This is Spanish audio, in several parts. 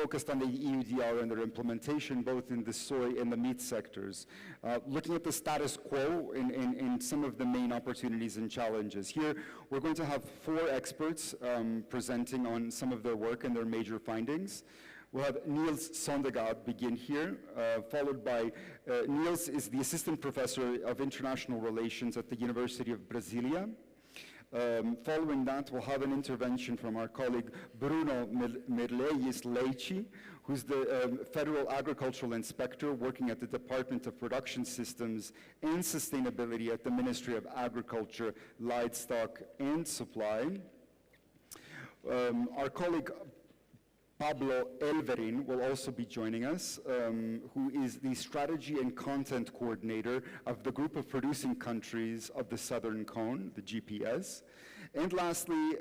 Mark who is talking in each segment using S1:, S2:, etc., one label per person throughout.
S1: focused on the EUDR and their implementation, both in the soy and the meat sectors. Looking at the status quo in some of the main opportunities and challenges. Here, we're going to have 4 experts presenting on some of their work and their major findings. We'll have Niels Sondergaard begin here, followed by, Niels is the Assistant Professor of International Relations at the University of Brasilia. Following that, we'll have an intervention from our colleague Bruno Mirleyes Leici, who's the Federal Agricultural Inspector working at the Department of Production Systems and Sustainability at the Ministry of Agriculture, Livestock and Supply. Our colleague Pablo Elverin will also be joining us, who is the Strategy and Content Coordinator of the Group of Producing Countries of the Southern Cone, the GPS. And lastly,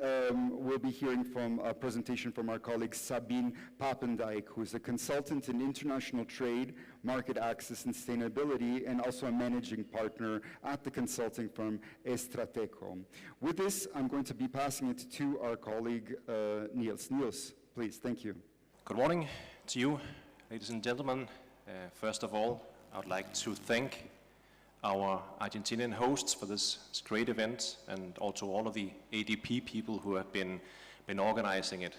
S1: we'll be hearing from a presentation from our colleague Sabine Papendijk, who is a consultant in international trade, market access and sustainability, and also a managing partner at the consulting firm Estrateco. With this, I'm going to be passing it to our colleague Niels. Niels, please, thank you.
S2: Good morning to you, ladies and gentlemen. First of all, I would like to thank our Argentinian hosts for this great event, and also all of the ADP people who have been organizing it.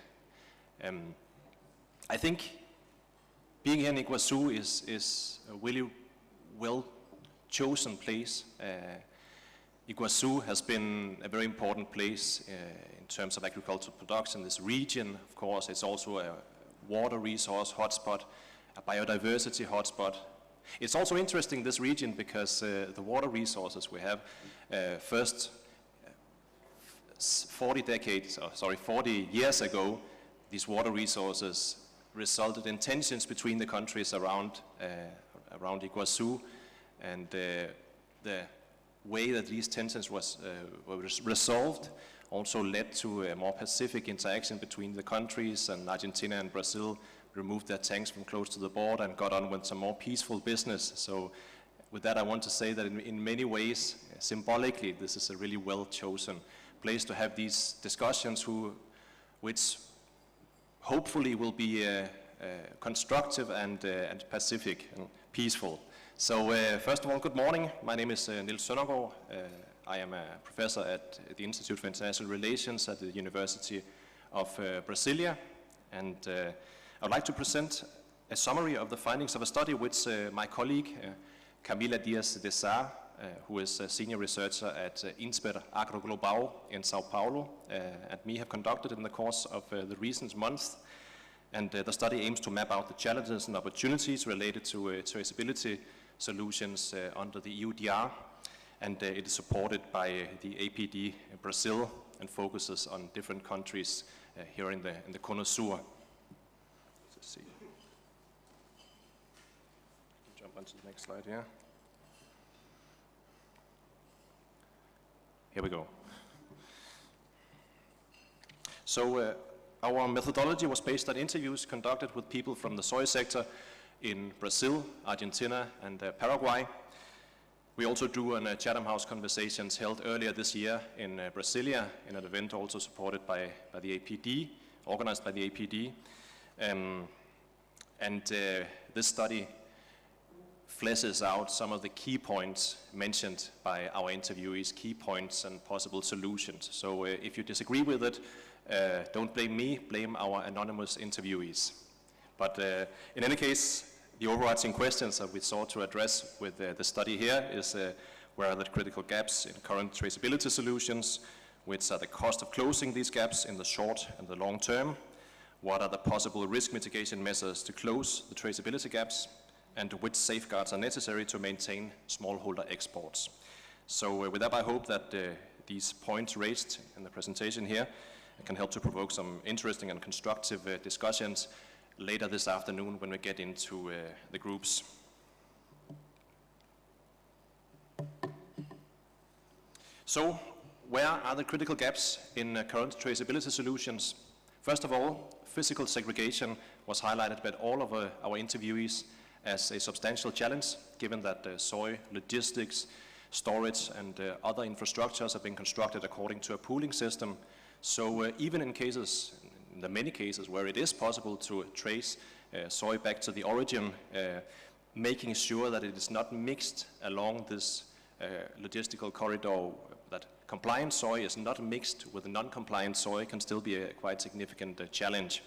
S2: I think being here in Iguazu is a really well-chosen place. Iguazu has been a very important place in terms of agricultural production. This region, of course, it's also a water resource hotspot, a biodiversity hotspot. It's also interesting, this region, because the water resources we have, first 40 years ago, these water resources resulted in tensions between the countries around Iguazu, and the way that these tensions were resolved also led to a more pacific interaction between the countries, and Argentina and Brazil removed their tanks from close to the border and got on with some more peaceful business. So with that, I want to say that in many ways, symbolically, this is a really well-chosen place to have these discussions, which hopefully will be constructive and pacific and peaceful. So first of all, good morning. My name is Niels Sondergaard. I am a professor at the Institute for International Relations at the University of Brasilia, and I would like to present a summary of the findings of a study which my colleague Camila Dias de Sá, who is a senior researcher at INSPER AgroGlobal in Sao Paulo, and me have conducted in the course of the recent months. And the study aims to map out the challenges and opportunities related to traceability solutions under the EUDR, and it is supported by the APD Brazil and focuses on different countries here in the Cono Sur. Let's see. Jump onto the next slide here. Here we go. So our methodology was based on interviews conducted with people from the soy sector in Brazil, Argentina, and Paraguay. We also drew on Chatham House conversations held earlier this year in Brasilia, in an event also supported by the APD, organized by the APD. This study fleshes out some of the key points mentioned by our interviewees, key points and possible solutions. So if you disagree with it, don't blame me, blame our anonymous interviewees. But in any case, the overarching questions that we sought to address with the study here is where are the critical gaps in current traceability solutions, which are the cost of closing these gaps in the short and the long term, what are the possible risk mitigation measures to close the traceability gaps, and which safeguards are necessary to maintain smallholder exports. So with that, I hope that these points raised in the presentation here can help to provoke some interesting and constructive discussions later this afternoon when we get into the groups. So, where are the critical gaps in current traceability solutions? First of all, physical segregation was highlighted by all of our interviewees as a substantial challenge, given that soy, logistics, storage, and other infrastructures have been constructed according to a pooling system. So even in in the many cases where it is possible to trace soy back to the origin, making sure that it is not mixed along this logistical corridor, that compliant soy is not mixed with non-compliant soy can still be a quite significant challenge.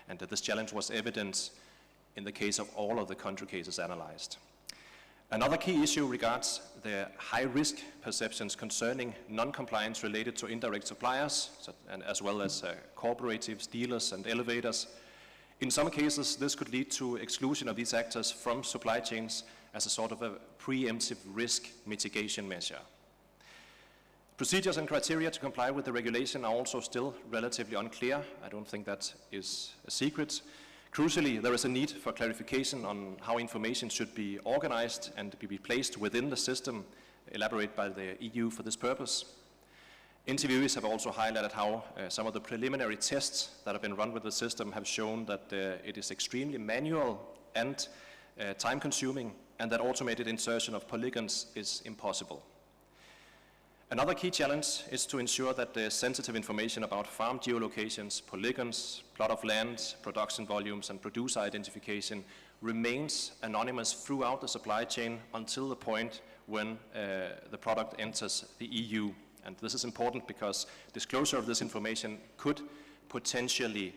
S2: And this challenge was evident in the case of all of the country cases analyzed. Another key issue regards the high-risk perceptions concerning non-compliance related to indirect suppliers, and as well as cooperatives, dealers, and elevators. In some cases, this could lead to exclusion of these actors from supply chains as a sort of a preemptive risk mitigation measure. Procedures and criteria to comply with the regulation are also still relatively unclear. I don't think that is a secret. Crucially, there is a need for clarification on how information should be organized and be placed within the system elaborated by the EU for this purpose. Interviewees have also highlighted how some of the preliminary tests that have been run with the system have shown that it is extremely manual and time-consuming, and that automated insertion of polygons is impossible. Another key challenge is to ensure that the sensitive information about farm geolocations, polygons, plot of land, production volumes, and producer identification remains anonymous throughout the supply chain until the point when the product enters the EU. And this is important because disclosure of this information could potentially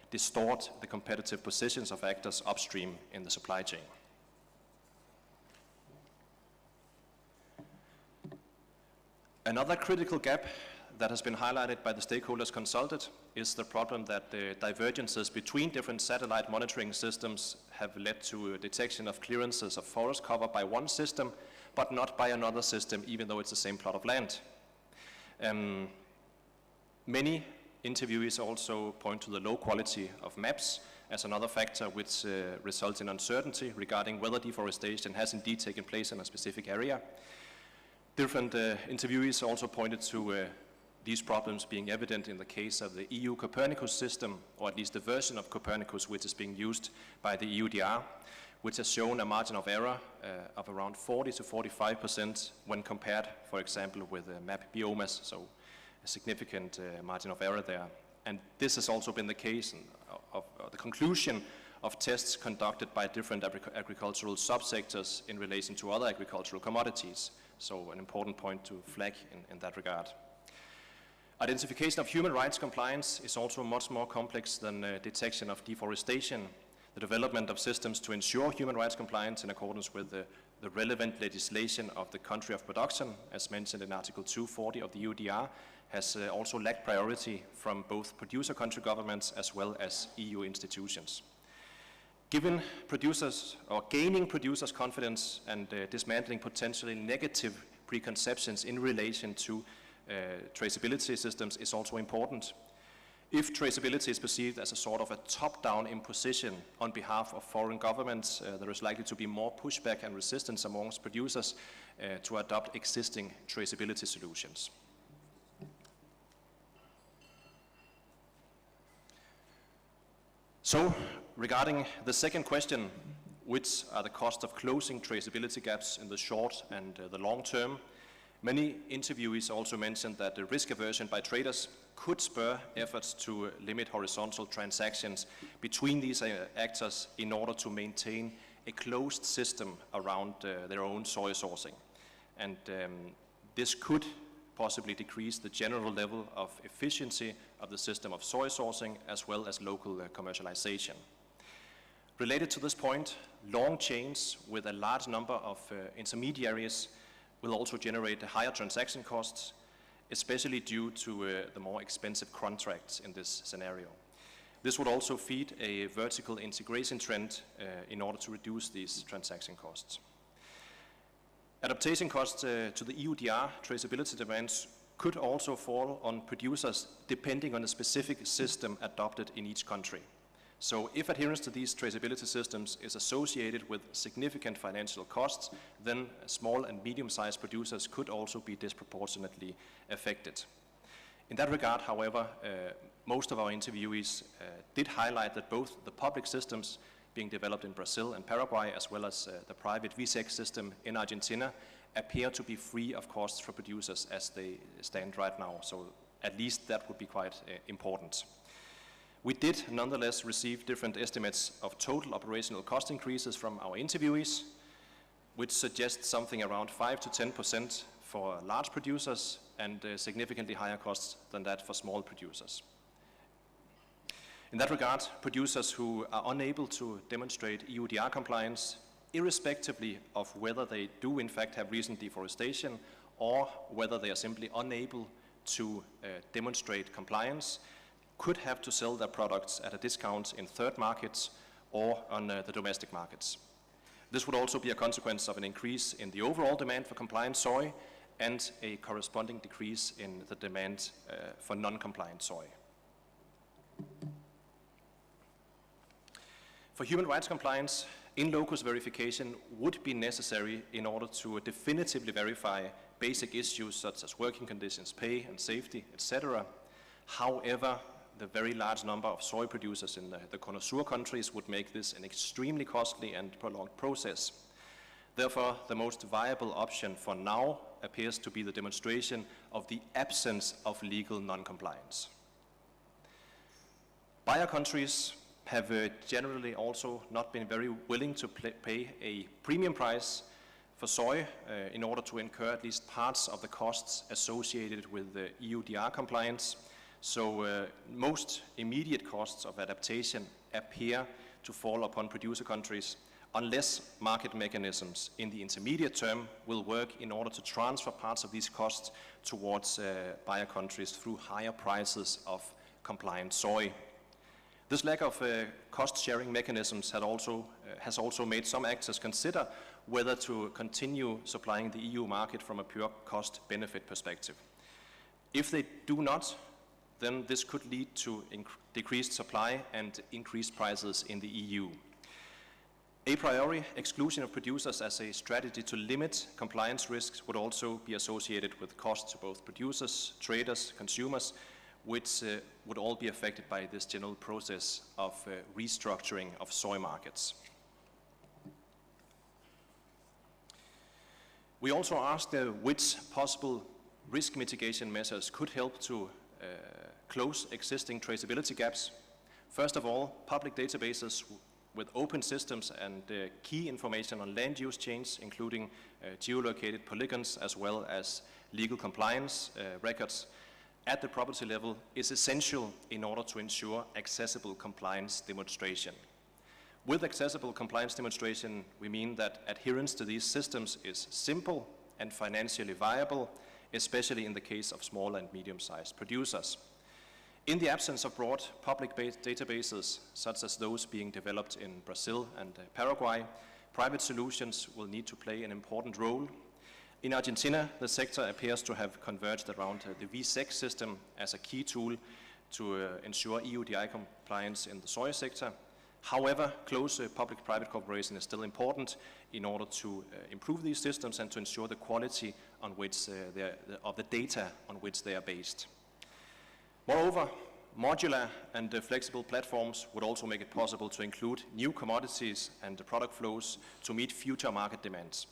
S2: distort the competitive positions of actors upstream in the supply chain. Another critical gap that has been highlighted by the stakeholders consulted is the problem that the divergences between different satellite monitoring systems have led to a detection of clearances of forest cover by one system, but not by another system, even though it's the same plot of land. Many interviewees also point to the low quality of maps as another factor which results in uncertainty regarding whether deforestation has indeed taken place in a specific area. Different interviewees also pointed to these problems being evident in the case of the EU Copernicus system, or at least the version of Copernicus which is being used by the EUDR, which has shown a margin of error of around 40 to 45% when compared, for example, with map Biomas, so a significant margin of error there. And this has also been the case of the conclusion of tests conducted by different agricultural subsectors in relation to other agricultural commodities. So an important point to flag in that regard. Identification of human rights compliance is also much more complex than detection of deforestation. The development of systems to ensure human rights compliance in accordance with the relevant legislation of the country of production, as mentioned in Article 240 of the EUDR, has also lacked priority from both producer country governments as well as EU institutions. Given producers, or gaining producers' confidence and dismantling potentially negative preconceptions in relation to traceability systems is also important. If traceability is perceived as a sort of a top-down imposition on behalf of foreign governments, there is likely to be more pushback and resistance amongst producers to adopt existing traceability solutions. So, regarding the second question, which are the cost of closing traceability gaps in the short and the long term, many interviewees also mentioned that the risk aversion by traders could spur efforts to limit horizontal transactions between these actors in order to maintain a closed system around their own soy sourcing. And this could possibly decrease the general level of efficiency of the system of soy sourcing as well as local commercialization. Related to this point, long chains with a large number of intermediaries will also generate higher transaction costs, especially due to the more expensive contracts in this scenario. This would also feed a vertical integration trend in order to reduce these transaction costs. Adaptation costs to the EUDR traceability demands could also fall on producers depending on the specific system adopted in each country. So if adherence to these traceability systems is associated with significant financial costs, then small and medium-sized producers could also be disproportionately affected. In that regard, however, most of our interviewees did highlight that both the public systems being developed in Brazil and Paraguay, as well as the private VSEC system in Argentina, appear to be free of costs for producers as they stand right now. So at least that would be quite important. We did nonetheless receive different estimates of total operational cost increases from our interviewees, which suggests something around 5 to 10% for large producers and significantly higher costs than that for small producers. In that regard, producers who are unable to demonstrate EUDR compliance, irrespectively of whether they do in fact have recent deforestation or whether they are simply unable to demonstrate compliance, could have to sell their products at a discount in third markets or on the domestic markets. This would also be a consequence of an increase in the overall demand for compliant soy and a corresponding decrease in the demand for non-compliant soy. For human rights compliance, in locus verification would be necessary in order to definitively verify basic issues such as working conditions, pay and safety, etc. However, the very large number of soy producers in the connoisseur countries would make this an extremely costly and prolonged process. Therefore, the most viable option for now appears to be the demonstration of the absence of legal non-compliance. Buyer countries have generally also not been very willing to pay a premium price for soy in order to incur at least parts of the costs associated with the EUDR compliance. So most immediate costs of adaptation appear to fall upon producer countries unless market mechanisms in the intermediate term will work in order to transfer parts of these costs towards buyer countries through higher prices of compliant soy. This lack of cost-sharing mechanisms has also made some actors consider whether to continue supplying the EU market from a pure cost-benefit perspective. If they do not, then this could lead to decreased supply and increased prices in the EU. A priori, exclusion of producers as a strategy to limit compliance risks would also be associated with costs to both producers, traders, consumers, which would all be affected by this general process of restructuring of soy markets. We also asked which possible risk mitigation measures could help to close existing traceability gaps. First of all, public databases with open systems and key information on land use change, including geolocated polygons as well as legal compliance records at the property level, is essential in order to ensure accessible compliance demonstration. With accessible compliance demonstration, we mean that adherence to these systems is simple and financially viable, especially in the case of small and medium-sized producers. In the absence of broad public-based databases, such as those being developed in Brazil and Paraguay, private solutions will need to play an important role. In Argentina, the sector appears to have converged around the VSEC system as a key tool to ensure EUDI compliance in the soy sector. However, close public-private cooperation is still important in order to improve these systems and to ensure the quality on which of the data on which they are based. Moreover, modular and flexible platforms would also make it possible to include new commodities and product flows to meet future market demands.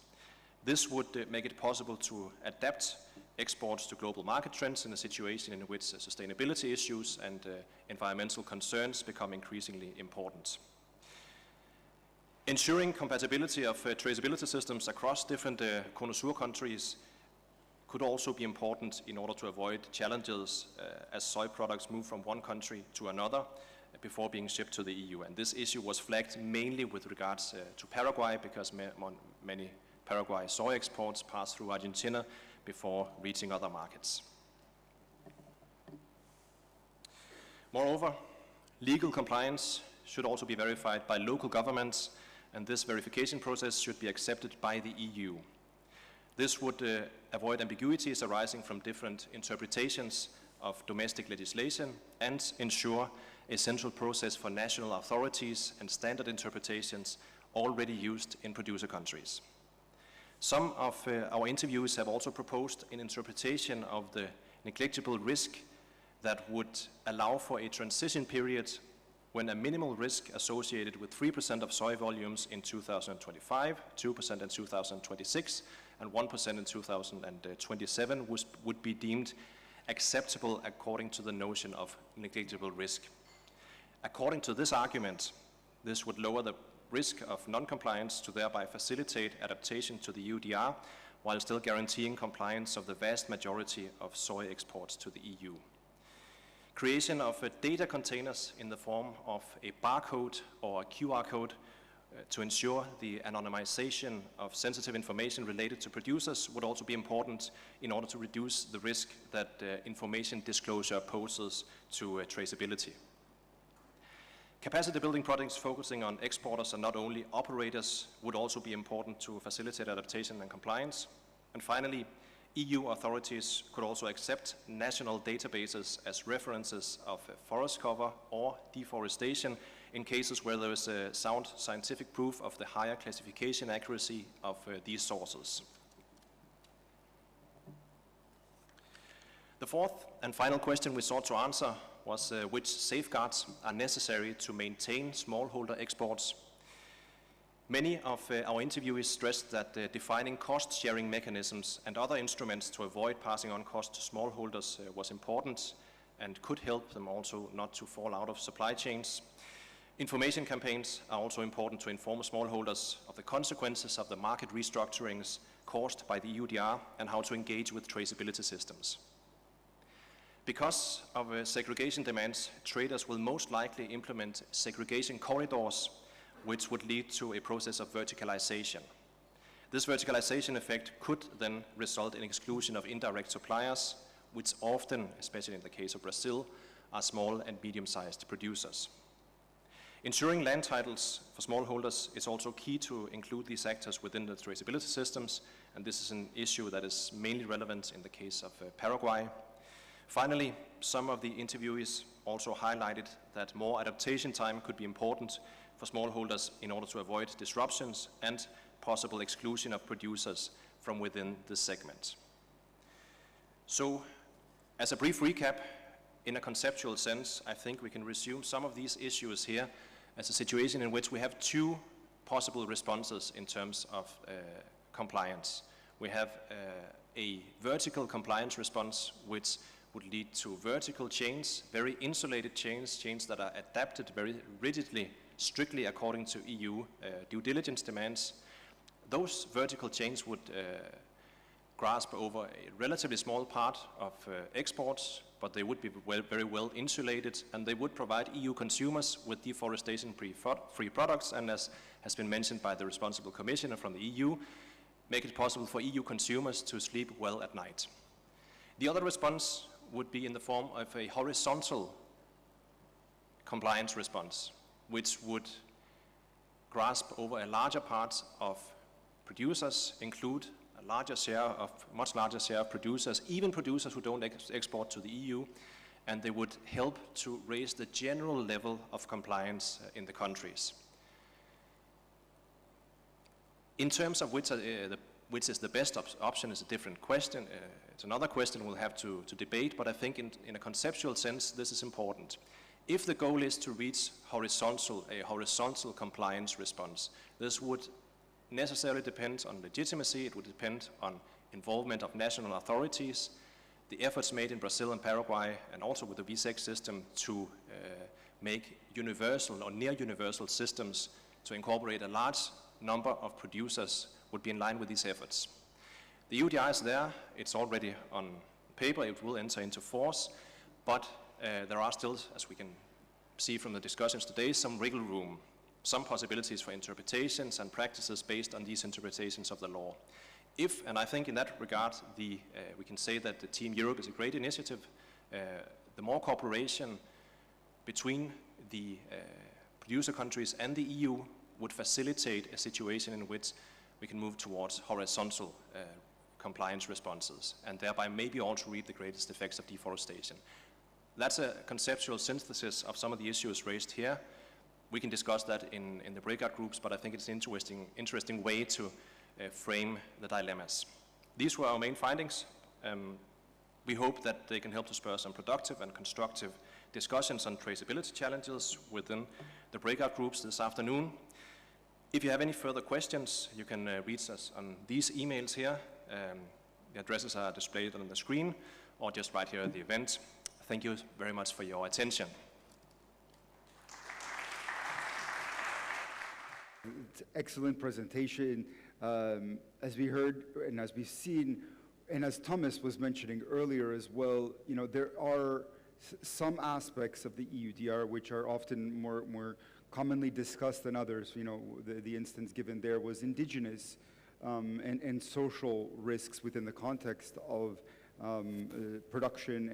S2: This would make it possible to adapt exports to global market trends in a situation in which sustainability issues and environmental concerns become increasingly important. Ensuring compatibility of traceability systems across different connoisseur countries could also be important in order to avoid challenges as soy products move from one country to another before being shipped to the EU. And this issue was flagged mainly with regards to Paraguay, because many Paraguay soy exports pass through Argentina before reaching other markets. Moreover, legal compliance should also be verified by local governments, and this verification process should be accepted by the EU. This would avoid ambiguities arising from different interpretations of domestic legislation and ensure a central process for national authorities and standard interpretations already used in producer countries. Some of our interviews have also proposed an interpretation of the negligible risk that would allow for a transition period when a minimal risk associated with 3% of soy volumes in 2025, 2% in 2026, and 1% in 2027 would be deemed acceptable according to the notion of negligible risk. According to this argument, this would lower the risk of non-compliance to thereby facilitate adaptation to the EUDR while still guaranteeing compliance of the vast majority of soy exports to the EU. Creation of data containers in the form of a barcode or a QR code to ensure the anonymization of sensitive information related to producers would also be important in order to reduce the risk that information disclosure poses to traceability. Capacity building projects focusing on exporters and not only operators would also be important to facilitate adaptation and compliance. And finally, EU authorities could also accept national databases as references of forest cover or deforestation in cases where there is a sound scientific proof of the higher classification accuracy of these sources. The fourth and final question we sought to answer was which safeguards are necessary to maintain smallholder exports. Many of our interviewees stressed that defining cost-sharing mechanisms and other instruments to avoid passing on costs to smallholders was important and could help them also not to fall out of supply chains. Information campaigns are also important to inform smallholders of the consequences of the market restructurings caused by the EUDR and how to engage with traceability systems. Because of segregation demands, traders will most likely implement segregation corridors, which would lead to a process of verticalization. This verticalization effect could then result in exclusion of indirect suppliers, which often, especially in the case of Brazil, are small and medium-sized producers. Ensuring land titles for smallholders is also key to include these actors within the traceability systems, and this is an issue that is mainly relevant in the case of Paraguay. Finally, some of the interviewees also highlighted that more adaptation time could be important for smallholders in order to avoid disruptions and possible exclusion of producers from within this segment. So, as a brief recap, in a conceptual sense, I think we can resume some of these issues here as a situation in which we have two possible responses in terms of compliance. We have a vertical compliance response, which would lead to vertical chains, very insulated chains that are adapted very rigidly, strictly according to EU due diligence demands. Those vertical chains would grasp over a relatively small part of exports, but they would be very well insulated, and they would provide EU consumers with deforestation-free products, and as has been mentioned by the responsible commissioner from the EU, make it possible for EU consumers to sleep well at night. The other response would be in the form of a horizontal compliance response, which would grasp over a larger part of producers, include much larger share of producers, even producers who don't export to the EU, and they would help to raise the general level of compliance in the countries. In terms of which is the best option is a different question. It's another question we'll have to debate, but I think in a conceptual sense, this is important. If the goal is to reach a horizontal compliance response, this would necessarily depend on legitimacy, it would depend on involvement of national authorities, the efforts made in Brazil and Paraguay, and also with the VSEC system to make universal or near universal systems to incorporate a large number of producers would be in line with these efforts. The EUDR is there, it's already on paper, it will enter into force, but there are still, as we can see from the discussions today, some wiggle room, some possibilities for interpretations and practices based on these interpretations of the law. And I think in that regard, we can say that the Team Europe is a great initiative. The more cooperation between the producer countries and the EU would facilitate a situation in which we can move towards horizontal compliance responses, and thereby maybe also reap the greatest effects of deforestation. That's a conceptual synthesis of some of the issues raised here. We can discuss that in the breakout groups, but I think it's an interesting way to frame the dilemmas. These were our main findings. We hope that they can help to spur some productive and constructive discussions on traceability challenges within the breakout groups this afternoon. If you have any further questions, you can reach us on these emails here. The addresses are displayed on the screen, or just right here at the event. Thank you very much for your attention.
S1: excellent presentation. As we heard and as we've seen, and as Thomas was mentioning earlier as well, you know, there are some aspects of the EUDR which are often more commonly discussed than others. You know, the instance given there was indigenous and social risks within the context of production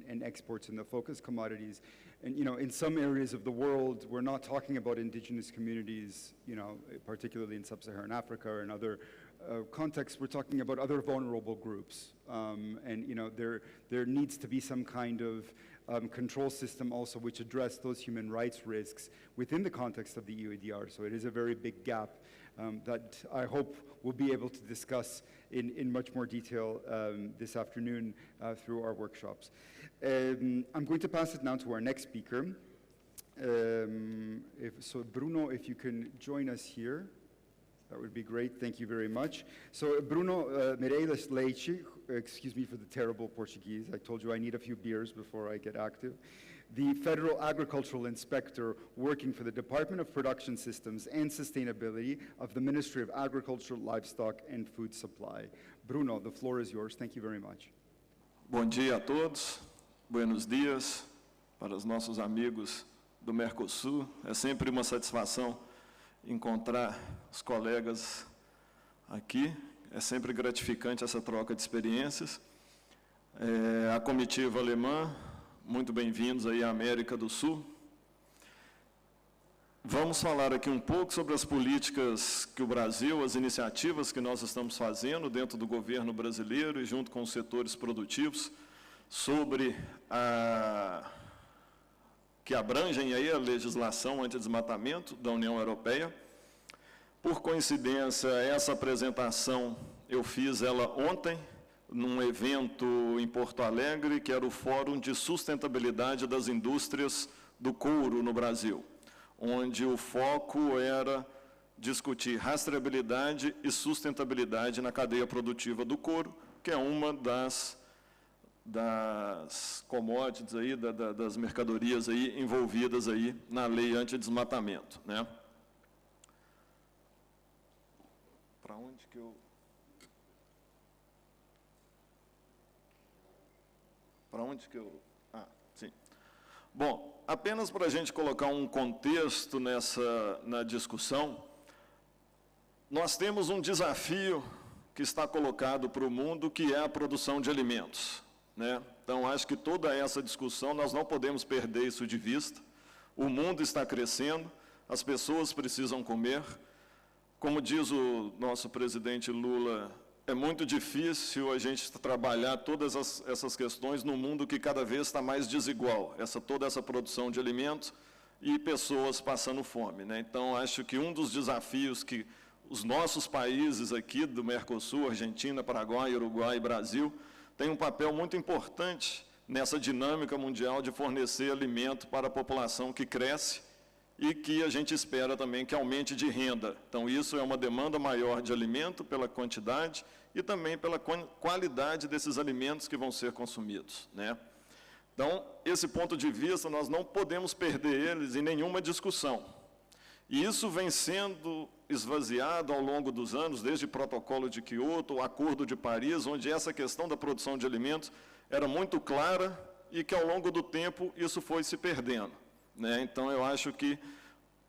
S1: and exports in the focus commodities. And, you know, in some areas of the world, we're not talking about indigenous communities, you know, particularly in sub-Saharan Africa or in other contexts. We're talking about other vulnerable groups. And, you know, there needs to be some kind of control system also which address those human rights risks within the context of the EUDR. So it is a very big gap that I hope we'll be able to discuss in much more detail this afternoon through our workshops. I'm going to pass it now to our next speaker. So Bruno, if you can join us here, that would be great. Thank you very much. So Bruno Meirelles Leite, excuse me for the terrible Portuguese. I told you I need a few beers before I get active. The Federal Agricultural Inspector working for the Department of Production Systems and Sustainability of the Ministry of Agriculture, Livestock and Food Supply. Bruno, the floor is yours. Thank you very much.
S3: Bom dia a todos, buenos dias para os nossos amigos do Mercosul. É sempre uma satisfação encontrar os colegas aqui. É sempre gratificante essa troca de experiências. A comitiva alemã, muito bem-vindos aí à América do Sul. Vamos falar aqui um pouco sobre as políticas que o Brasil, as iniciativas que nós estamos fazendo dentro do governo brasileiro e junto com os setores produtivos, sobre que abrangem aí a legislação anti-desmatamento da União Europeia. Por coincidência, essa apresentação eu fiz ela ontem, num evento em Porto Alegre, que era o Fórum de Sustentabilidade das Indústrias do Couro no Brasil, onde o foco era discutir rastreabilidade e sustentabilidade na cadeia produtiva do couro, que é uma das commodities aí, das mercadorias aí envolvidas aí na lei anti-desmatamento, né? Para onde que eu... Para onde que eu... Ah, sim. Bom, apenas para a gente colocar um contexto na discussão, nós temos um desafio que está colocado para o mundo, que é a produção de alimentos, né? Então, acho que toda essa discussão, nós não podemos perder isso de vista. O mundo está crescendo, as pessoas precisam comer. Como diz o nosso presidente Lula, é muito difícil a gente trabalhar todas essas questões num mundo que cada vez está mais desigual, toda essa produção de alimentos e pessoas passando fome, né? Então, acho que um dos desafios que os nossos países aqui do Mercosul, Argentina, Paraguai, Uruguai e Brasil, têm um papel muito importante nessa dinâmica mundial de fornecer alimento para a população que cresce e que a gente espera também que aumente de renda. Então, isso é uma demanda maior de alimento pela quantidade e também pela qualidade desses alimentos que vão ser consumidos, né? Então, esse ponto de vista, nós não podemos perder eles em nenhuma discussão. E isso vem sendo esvaziado ao longo dos anos, desde o Protocolo de Kyoto, o Acordo de Paris, onde essa questão da produção de alimentos era muito clara e que, ao longo do tempo, isso foi se perdendo, né? Então, eu acho que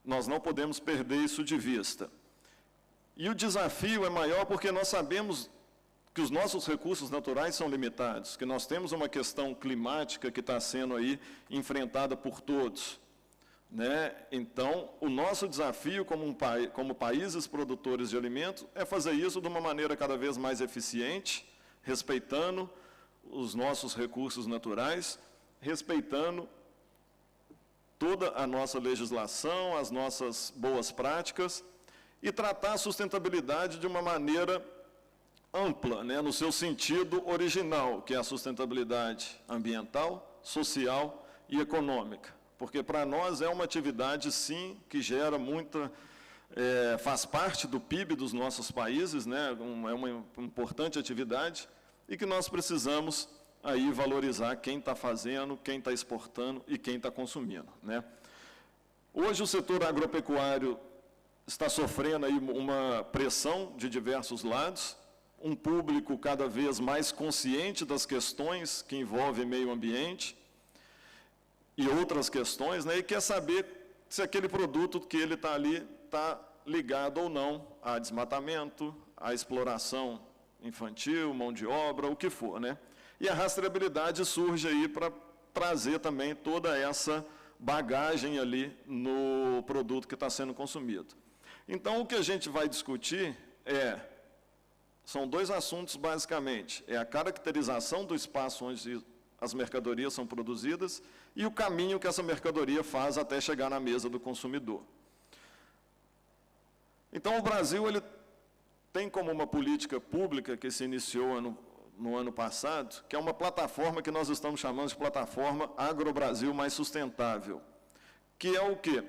S3: nós não podemos perder isso de vista. E o desafio é maior porque nós sabemos que os nossos recursos naturais são limitados, que nós temos uma questão climática que está sendo aí enfrentada por todos, né? Então, o nosso desafio como países produtores de alimentos é fazer isso de uma maneira cada vez mais eficiente, respeitando os nossos recursos naturais, respeitando toda a nossa legislação, as nossas boas práticas, e tratar a sustentabilidade de uma maneira ampla, né, no seu sentido original, que é a sustentabilidade ambiental, social e econômica. Porque para nós é uma atividade, sim, que gera muita... faz parte do PIB dos nossos países, né, é uma importante atividade, e que nós precisamos aí valorizar quem está fazendo, quem está exportando e quem está consumindo, né? Hoje o setor agropecuário está sofrendo aí uma pressão de diversos lados, um público cada vez mais consciente das questões que envolvem meio ambiente e outras questões, né, e quer saber se aquele produto que ele está ali está ligado ou não a desmatamento, a exploração infantil, mão de obra, o que for, né? E a rastreabilidade surge aí para trazer também toda essa bagagem ali no produto que está sendo consumido. Então, o que a gente vai discutir são dois assuntos, basicamente. É a caracterização do espaço onde as mercadorias são produzidas e o caminho que essa mercadoria faz até chegar na mesa do consumidor. Então, o Brasil ele tem como uma política pública que se iniciou no ano passado, que é uma plataforma que nós estamos chamando de plataforma Agrobrasil Mais Sustentável, que é o quê?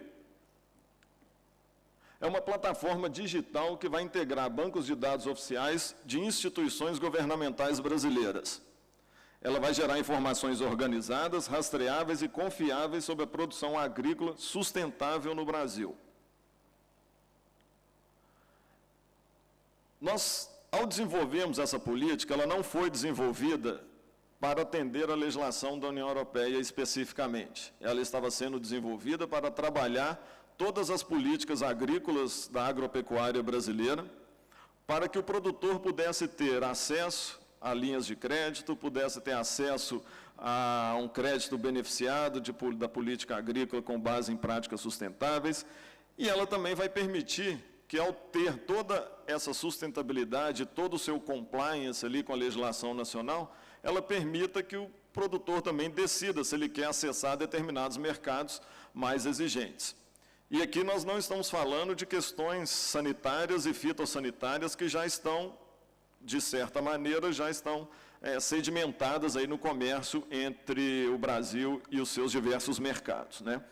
S3: É uma plataforma digital que vai integrar bancos de dados oficiais de instituições governamentais brasileiras. Ela vai gerar informações organizadas, rastreáveis e confiáveis sobre a produção agrícola sustentável no Brasil. Nós, ao desenvolvermos essa política, ela não foi desenvolvida para atender a legislação da União Europeia especificamente. Ela estava sendo desenvolvida para trabalhar todas as políticas agrícolas da agropecuária brasileira, para que o produtor pudesse ter acesso a linhas de crédito, pudesse ter acesso a um crédito beneficiado da política agrícola com base em práticas sustentáveis, e ela também vai permitir que, ao ter toda essa sustentabilidade, todo o seu compliance ali com a legislação nacional, ela permita que o produtor também decida se ele quer acessar determinados mercados mais exigentes. E aqui nós não estamos falando de questões sanitárias e fitossanitárias que já estão, de certa maneira, já estão sedimentadas aí no comércio entre o Brasil e os seus diversos mercados, né?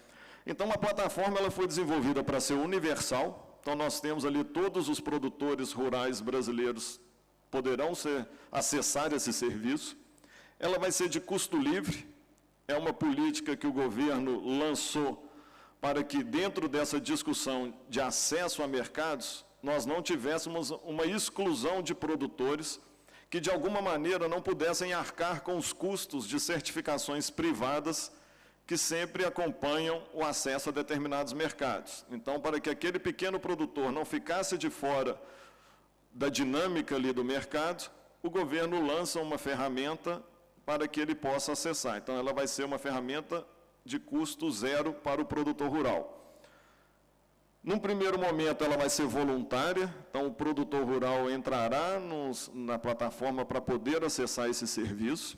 S3: Então, a plataforma ela foi desenvolvida para ser universal. Então, nós temos ali todos os produtores rurais brasileiros poderão acessar esse serviço. Ela vai ser de custo livre, é uma política que o governo lançou para que, dentro dessa discussão de acesso a mercados, nós não tivéssemos uma exclusão de produtores que, de alguma maneira, não pudessem arcar com os custos de certificações privadas que sempre acompanham o acesso a determinados mercados. Então, para que aquele pequeno produtor não ficasse de fora da dinâmica ali do mercado, o governo lança uma ferramenta para que ele possa acessar. Então, ela vai ser uma ferramenta de custo zero para o produtor rural. Num primeiro momento, ela vai ser voluntária, então o produtor rural entrará na plataforma para poder acessar esse serviço.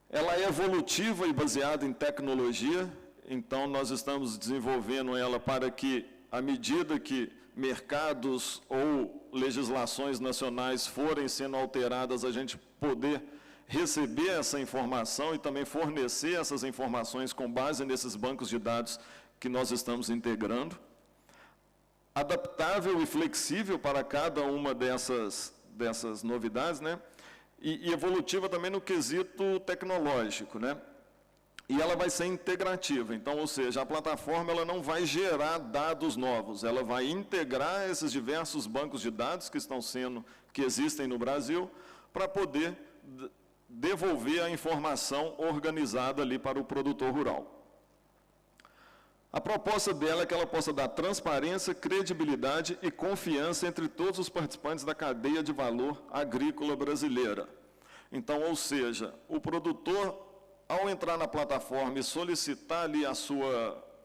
S3: Ela é evolutiva e baseada em tecnologia, então nós estamos desenvolvendo ela para que, à medida que mercados ou legislações nacionais forem sendo alteradas, a gente poder receber essa informação e também fornecer essas informações com base nesses bancos de dados que nós estamos integrando. Adaptável e flexível para cada uma dessas novidades, né? E evolutiva também no quesito tecnológico, né? E ela vai ser integrativa, então, ou seja, a plataforma ela não vai gerar dados novos, ela vai integrar esses diversos bancos de dados que existem no Brasil para poder devolver a informação organizada ali para o produtor rural. A proposta dela é que ela possa dar transparência, credibilidade e confiança entre todos os participantes da cadeia de valor agrícola brasileira. Então, ou seja, o produtor, ao entrar na plataforma e solicitar ali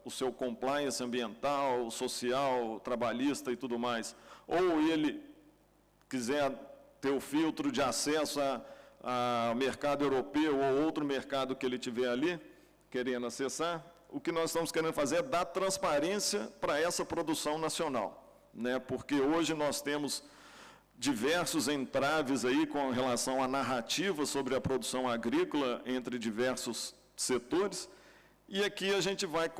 S3: o seu compliance ambiental, social, trabalhista e tudo mais, ou ele quiser ter o filtro de acesso ao mercado europeu ou outro mercado que ele tiver ali, querendo acessar, o que nós estamos querendo fazer é dar transparência para essa produção nacional, né? Porque hoje nós temos diversos entraves aí com relação à narrativa sobre a produção agrícola entre diversos setores, e aqui a gente vai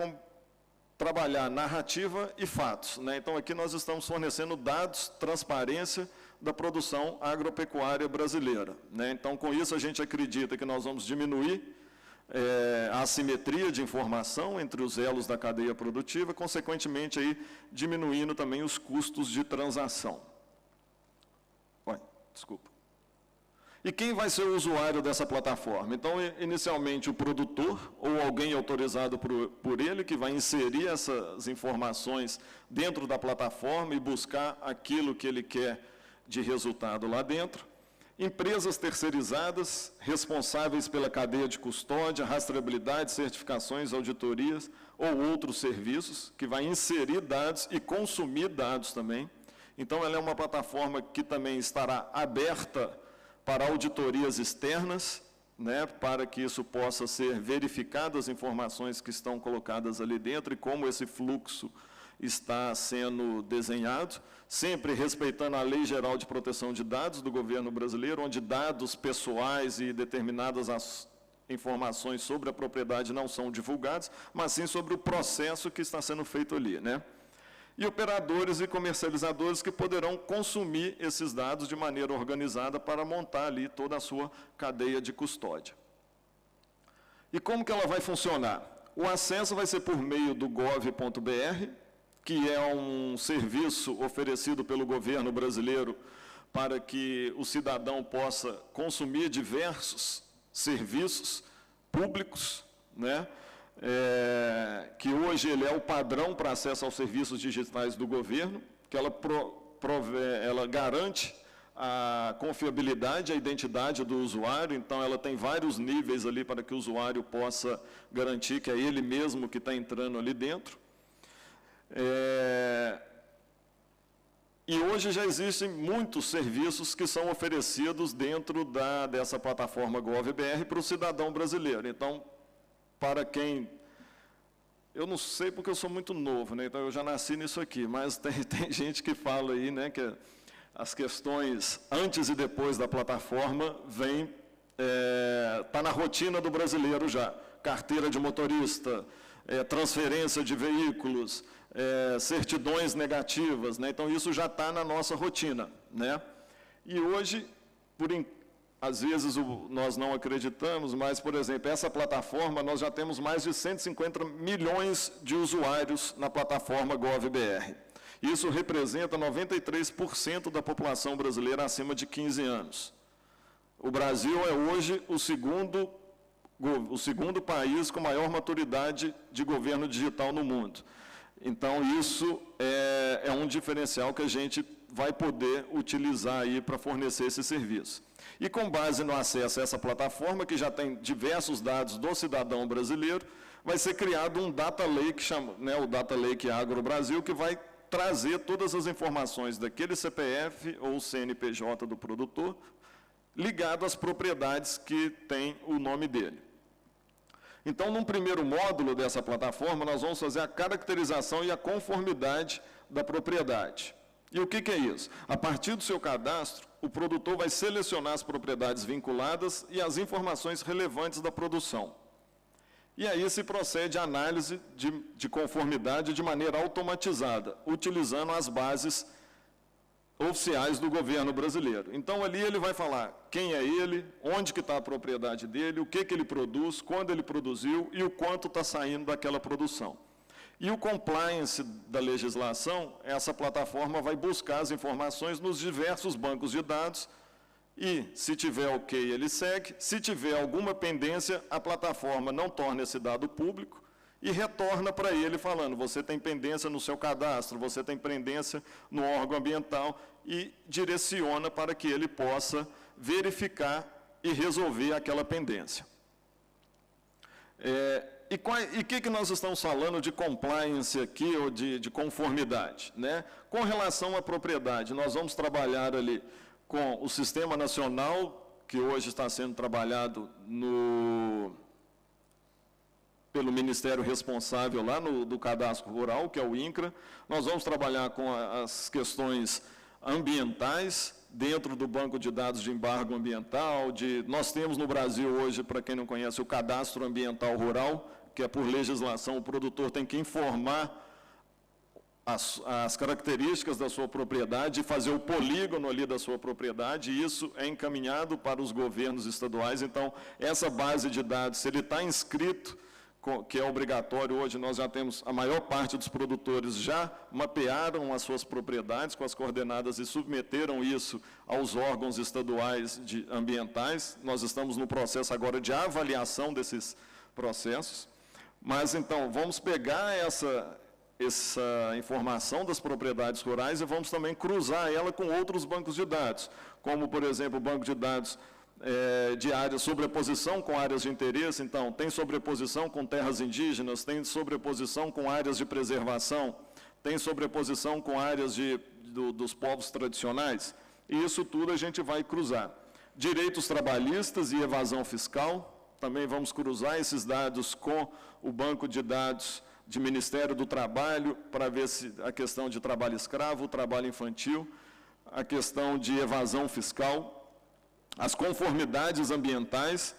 S3: trabalhar narrativa e fatos, né? Então, aqui nós estamos fornecendo dados, transparência da produção agropecuária brasileira, né? Então, com isso, a gente acredita que nós vamos diminuir a assimetria de informação entre os elos da cadeia produtiva, consequentemente aí diminuindo também os custos de transação. Desculpa. E quem vai ser o usuário dessa plataforma? Então, inicialmente, o produtor ou alguém autorizado por ele, que vai inserir essas informações dentro da plataforma e buscar aquilo que ele quer de resultado lá dentro. Empresas terceirizadas, responsáveis pela cadeia de custódia, rastreabilidade, certificações, auditorias ou outros serviços, que vai inserir dados e consumir dados também. Então, ela é uma plataforma que também estará aberta para auditorias externas, né, para que isso possa ser verificado, as informações que estão colocadas ali dentro e como esse fluxo está sendo desenhado, sempre respeitando a Lei Geral de Proteção de Dados do governo brasileiro, onde dados pessoais e determinadas informações sobre a propriedade não são divulgadas, mas sim sobre o processo que está sendo feito ali, né? E operadores e comercializadores que poderão consumir esses dados de maneira organizada para montar ali toda a sua cadeia de custódia. E como que ela vai funcionar? O acesso vai ser por meio do gov.br, que é um serviço oferecido pelo governo brasileiro para que o cidadão possa consumir diversos serviços públicos, né? Que hoje ele é o padrão para acesso aos serviços digitais do governo, que ela garante a confiabilidade, a identidade do usuário, então ela tem vários níveis ali para que o usuário possa garantir que é ele mesmo que está entrando ali dentro. E hoje já existem muitos serviços que são oferecidos dentro dessa plataforma GovBR para o cidadão brasileiro. Então, para quem... Eu não sei porque eu sou muito novo, né? Então eu já nasci nisso aqui, mas tem gente que fala aí, né, que as questões antes e depois da plataforma tá na rotina do brasileiro já. Carteira de motorista, transferência de veículos, certidões negativas, né? Então isso já está na nossa rotina, né? E hoje, às vezes nós não acreditamos, mas, por exemplo, essa plataforma, nós já temos mais de 150 milhões de usuários na plataforma GovBR. Isso representa 93% da população brasileira acima de 15 anos. O Brasil é hoje o segundo país com maior maturidade de governo digital no mundo. Então, isso é um diferencial que a gente vai poder utilizar aí para fornecer esse serviço. E com base no acesso a essa plataforma, que já tem diversos dados do cidadão brasileiro, vai ser criado um data lake, o Data Lake Agro Brasil, que vai trazer todas as informações daquele CPF ou CNPJ do produtor, ligado às propriedades que tem o nome dele. Então, num primeiro módulo dessa plataforma, nós vamos fazer a caracterização e a conformidade da propriedade. E o que é isso? A partir do seu cadastro, o produtor vai selecionar as propriedades vinculadas e as informações relevantes da produção. E aí se procede a análise de conformidade de maneira automatizada, utilizando as bases oficiais do governo brasileiro. Então, ali ele vai falar quem é ele, onde que está a propriedade dele, o que ele produz, quando ele produziu e o quanto está saindo daquela produção. E o compliance da legislação, essa plataforma vai buscar as informações nos diversos bancos de dados e, se tiver ok, ele segue. Se tiver alguma pendência, a plataforma não torna esse dado público e retorna para ele falando, você tem pendência no seu cadastro, você tem pendência no órgão ambiental e direciona para que ele possa verificar e resolver aquela pendência. E o que nós estamos falando de compliance aqui, ou de conformidade, né? Com relação à propriedade, nós vamos trabalhar ali com o Sistema Nacional, que hoje está sendo trabalhado pelo Ministério responsável lá do Cadastro Rural, que é o INCRA. Nós vamos trabalhar com as questões ambientais, dentro do banco de dados de embargo ambiental. Nós temos no Brasil hoje, para quem não conhece, o Cadastro Ambiental Rural, que é por legislação, o produtor tem que informar as características da sua propriedade e fazer o polígono ali da sua propriedade, e isso é encaminhado para os governos estaduais. Então, essa base de dados, se ele está inscrito, que é obrigatório hoje, nós já temos, a maior parte dos produtores já mapearam as suas propriedades com as coordenadas e submeteram isso aos órgãos estaduais ambientais. Nós estamos no processo agora de avaliação desses processos. Mas, então, vamos pegar essa informação das propriedades rurais e vamos também cruzar ela com outros bancos de dados, como, por exemplo, o banco de dados de áreas, sobreposição com áreas de interesse. Então, tem sobreposição com terras indígenas, tem sobreposição com áreas de preservação, tem sobreposição com áreas dos povos tradicionais, e isso tudo a gente vai cruzar. Direitos trabalhistas e evasão fiscal, também vamos cruzar esses dados com o banco de dados de Ministério do Trabalho, para ver se a questão de trabalho escravo, trabalho infantil, a questão de evasão fiscal, as conformidades ambientais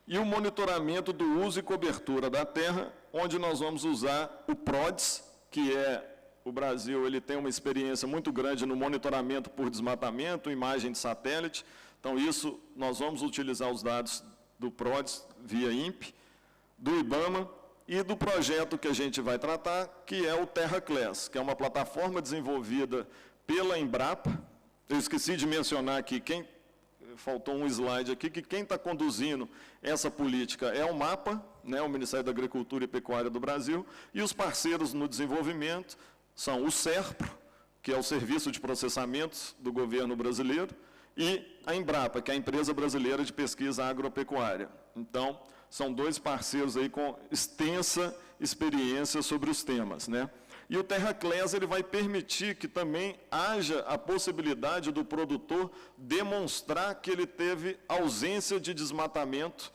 S3: e o monitoramento do uso e cobertura da terra, onde nós vamos usar o PRODES, que o Brasil ele tem uma experiência muito grande no monitoramento por desmatamento, imagem de satélite. Então, isso, nós vamos utilizar os dados do PRODES via INPE, do IBAMA e do projeto que a gente vai tratar, que é o TerraClass, que é uma plataforma desenvolvida pela Embrapa. Eu esqueci de mencionar aqui, faltou um slide aqui, que quem está conduzindo essa política é o MAPA, né, o Ministério da Agricultura e Pecuária do Brasil, e os parceiros no desenvolvimento são o SERPRO, que é o Serviço de Processamentos do Governo Brasileiro, e a Embrapa, que é a Empresa Brasileira de Pesquisa Agropecuária. Então, são dois parceiros aí com extensa experiência sobre os temas, né? E o TerraClass ele vai permitir que também haja a possibilidade do produtor demonstrar que ele teve ausência de desmatamento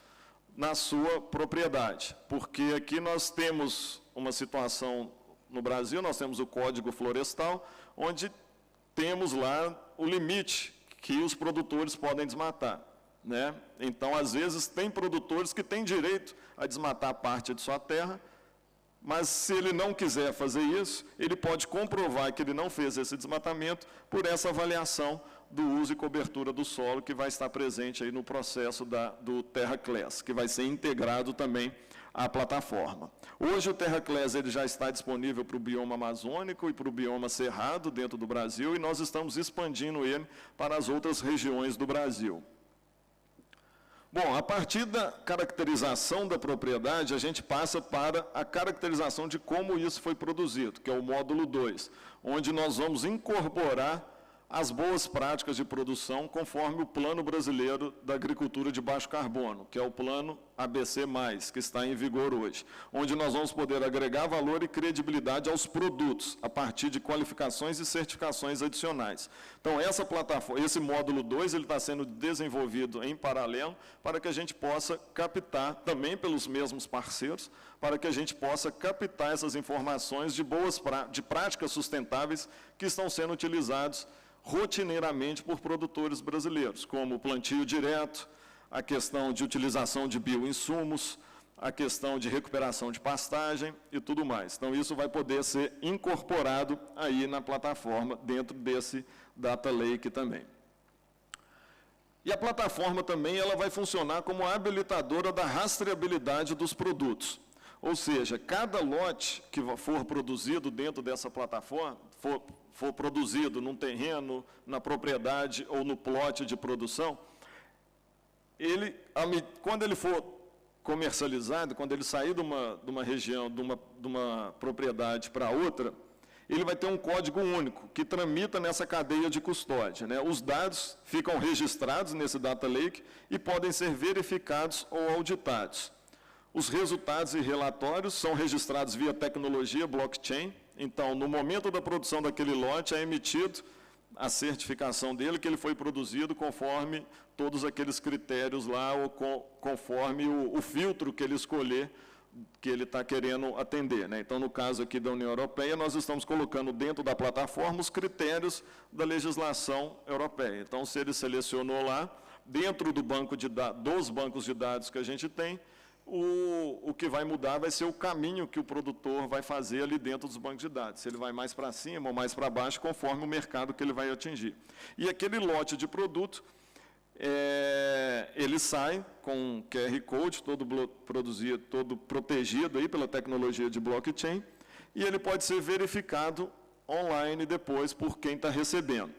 S3: na sua propriedade. Porque aqui nós temos uma situação no Brasil, nós temos o Código Florestal, onde temos lá o limite que os produtores podem desmatar, né? Então, às vezes, tem produtores que têm direito a desmatar parte de sua terra, mas se ele não quiser fazer isso, ele pode comprovar que ele não fez esse desmatamento por essa avaliação do uso e cobertura do solo, que vai estar presente aí no processo do TerraClass, que vai ser integrado também à plataforma. Hoje o TerraClass ele já está disponível para o bioma amazônico e para o bioma cerrado dentro do Brasil, e nós estamos expandindo ele para as outras regiões do Brasil. Bom, a partir da caracterização da propriedade, a gente passa para a caracterização de como isso foi produzido, que é o módulo 2, onde nós vamos incorporar as boas práticas de produção conforme o Plano Brasileiro da Agricultura de Baixo Carbono, que é o Plano ABC+, que está em vigor hoje, onde nós vamos poder agregar valor e credibilidade aos produtos, a partir de qualificações e certificações adicionais. Então, essa plataforma, esse módulo 2, ele está sendo desenvolvido em paralelo para que a gente possa captar, também pelos mesmos parceiros, para que a gente possa captar essas informações de práticas sustentáveis que estão sendo utilizadas rotineiramente por produtores brasileiros, como o plantio direto, a questão de utilização de bioinsumos, a questão de recuperação de pastagem e tudo mais. Então, isso vai poder ser incorporado aí na plataforma, dentro desse Data Lake também. E a plataforma também ela vai funcionar como habilitadora da rastreabilidade dos produtos. Ou seja, cada lote que for produzido dentro dessa plataforma, for produzido num terreno, na propriedade ou no plot de produção, quando ele for comercializado, quando ele sair de uma região, de uma propriedade para outra, ele vai ter um código único que tramita nessa cadeia de custódia, né? Os dados ficam registrados nesse Data Lake e podem ser verificados ou auditados. Os resultados e relatórios são registrados via tecnologia blockchain. Então, no momento da produção daquele lote, é emitido a certificação dele, que ele foi produzido conforme todos aqueles critérios lá, ou conforme o filtro que ele escolher, que ele está querendo atender, né? Então, no caso aqui da União Europeia, nós estamos colocando dentro da plataforma os critérios da legislação europeia. Então, se ele selecionou lá, dentro do banco dos bancos de dados que a gente tem, o que vai mudar vai ser o caminho que o produtor vai fazer ali dentro dos bancos de dados. Se ele vai mais para cima ou mais para baixo, conforme o mercado que ele vai atingir. E aquele lote de produto, ele sai com QR Code, todo protegido aí pela tecnologia de blockchain, e ele pode ser verificado online depois por quem está recebendo.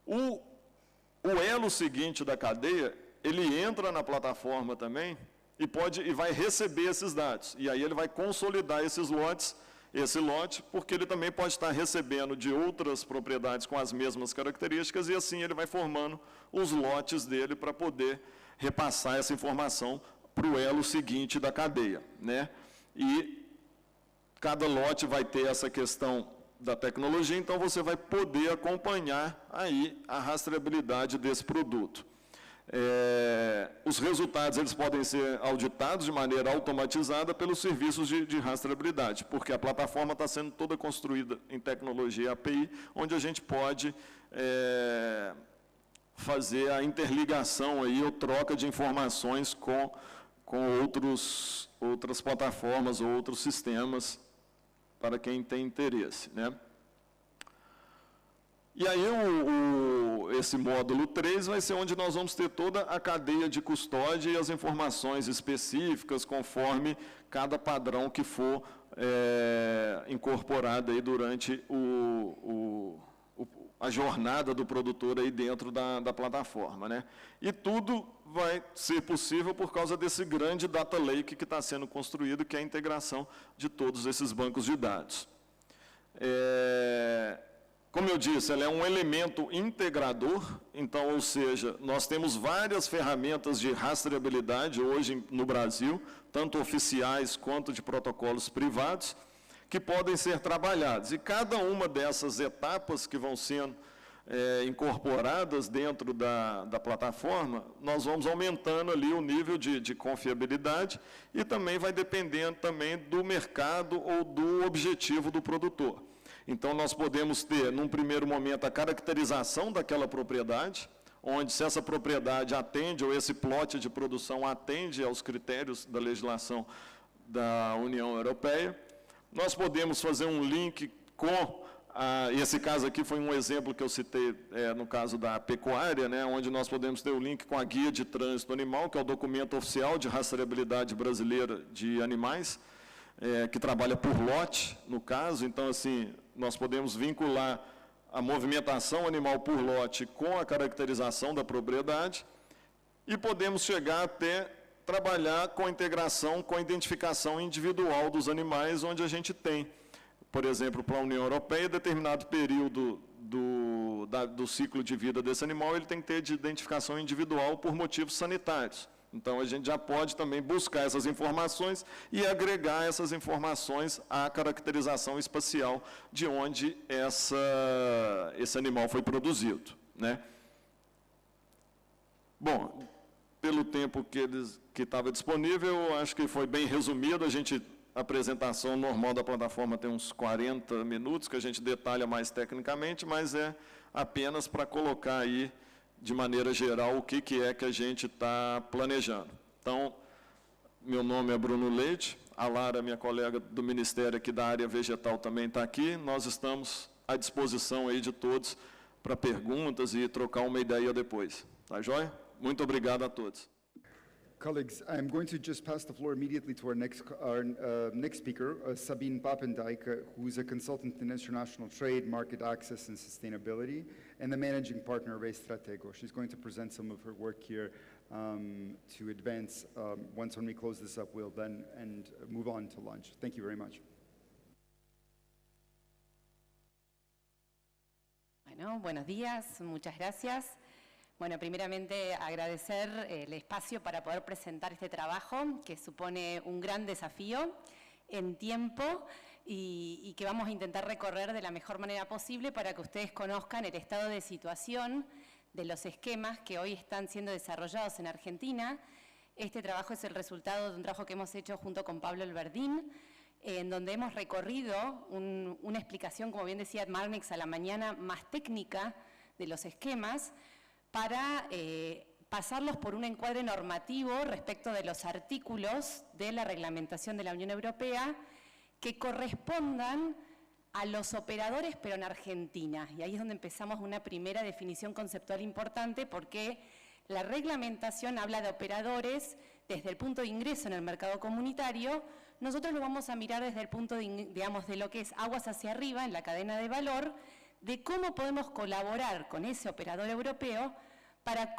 S3: O elo seguinte da cadeia, ele entra na plataforma também e vai receber esses dados. E aí ele vai consolidar esse lote, porque ele também pode estar recebendo de outras propriedades com as mesmas características, e assim ele vai formando os lotes dele para poder repassar essa informação para o elo seguinte da cadeia, né? E cada lote vai ter essa questão da tecnologia, então você vai poder acompanhar aí a rastreabilidade desse produto. Os resultados eles podem ser auditados de maneira automatizada pelos serviços de rastreabilidade, porque a plataforma está sendo toda construída em tecnologia API, onde a gente pode fazer a interligação aí, ou troca de informações com outras plataformas ou outros sistemas, para quem tem interesse, né? E aí, esse módulo 3 vai ser onde nós vamos ter toda a cadeia de custódia e as informações específicas, conforme cada padrão que for incorporado aí durante a jornada do produtor aí dentro da plataforma, né? E tudo vai ser possível por causa desse grande data lake que está sendo construído, que é a integração de todos esses bancos de dados. Como eu disse, ela é um elemento integrador, então, ou seja, nós temos várias ferramentas de rastreabilidade hoje no Brasil, tanto oficiais quanto de protocolos privados, que podem ser trabalhados. E cada uma dessas etapas que vão sendo incorporadas dentro da plataforma, nós vamos aumentando ali o nível de confiabilidade, e também vai dependendo também do mercado ou do objetivo do produtor. Então, nós podemos ter, num primeiro momento, a caracterização daquela propriedade, onde, se essa propriedade atende, ou esse plot de produção atende aos critérios da legislação da União Europeia. Nós podemos fazer um link com, esse caso aqui foi um exemplo que eu citei no caso da pecuária, né, onde nós podemos ter o link com a Guia de Trânsito Animal, que é o documento oficial de rastreabilidade brasileira de animais, que trabalha por lote, no caso. Então, assim, nós podemos vincular a movimentação animal por lote com a caracterização da propriedade, e podemos chegar até trabalhar com a integração, com a identificação individual dos animais, onde a gente tem, por exemplo, para a União Europeia, determinado período do ciclo de vida desse animal, ele tem que ter de identificação individual por motivos sanitários. Então, a gente já pode também buscar essas informações e agregar essas informações à caracterização espacial de onde esse animal foi produzido, né? Bom, pelo tempo que estava disponível, eu acho que foi bem resumido. A apresentação normal da plataforma tem uns 40 minutos, que a gente detalha mais tecnicamente, mas é apenas para colocar aí, de maneira geral, o que é que a gente está planejando. Então, meu nome é Bruno Leite, a Lara, minha colega do Ministério aqui da área vegetal, também está aqui. Nós estamos à disposição aí de todos para perguntas e trocar uma ideia depois. Tá joia? Muito obrigado a todos.
S1: Colleagues, I'm going to just pass the floor immediately to our next speaker, Sabine Papendijk, who's a consultant in international trade, market access, and sustainability, and the managing partner of Stratego. She's going to present some of her work here to advance. Once when we close this up, we'll then move on to lunch. Thank you very much.
S4: Bueno, buenos días, muchas gracias. Bueno, primeramente agradecer el espacio para poder presentar este trabajo, que supone un gran desafío en tiempo y que vamos a intentar recorrer de la mejor manera posible para que ustedes conozcan el estado de situación de los esquemas que hoy están siendo desarrollados en Argentina. Este trabajo es el resultado de un trabajo que hemos hecho junto con Pablo Elverdín, en donde hemos recorrido una explicación, como bien decía Marnix a la mañana, más técnica de los esquemas, para pasarlos por un encuadre normativo respecto de los artículos de la reglamentación de la Unión Europea que correspondan a los operadores, pero en Argentina. Y ahí es donde empezamos una primera definición conceptual importante, porque la reglamentación habla de operadores desde el punto de ingreso en el mercado comunitario. Nosotros lo vamos a mirar desde el punto de, digamos, de lo que es aguas hacia arriba en la cadena de valor, de cómo podemos colaborar con ese operador europeo para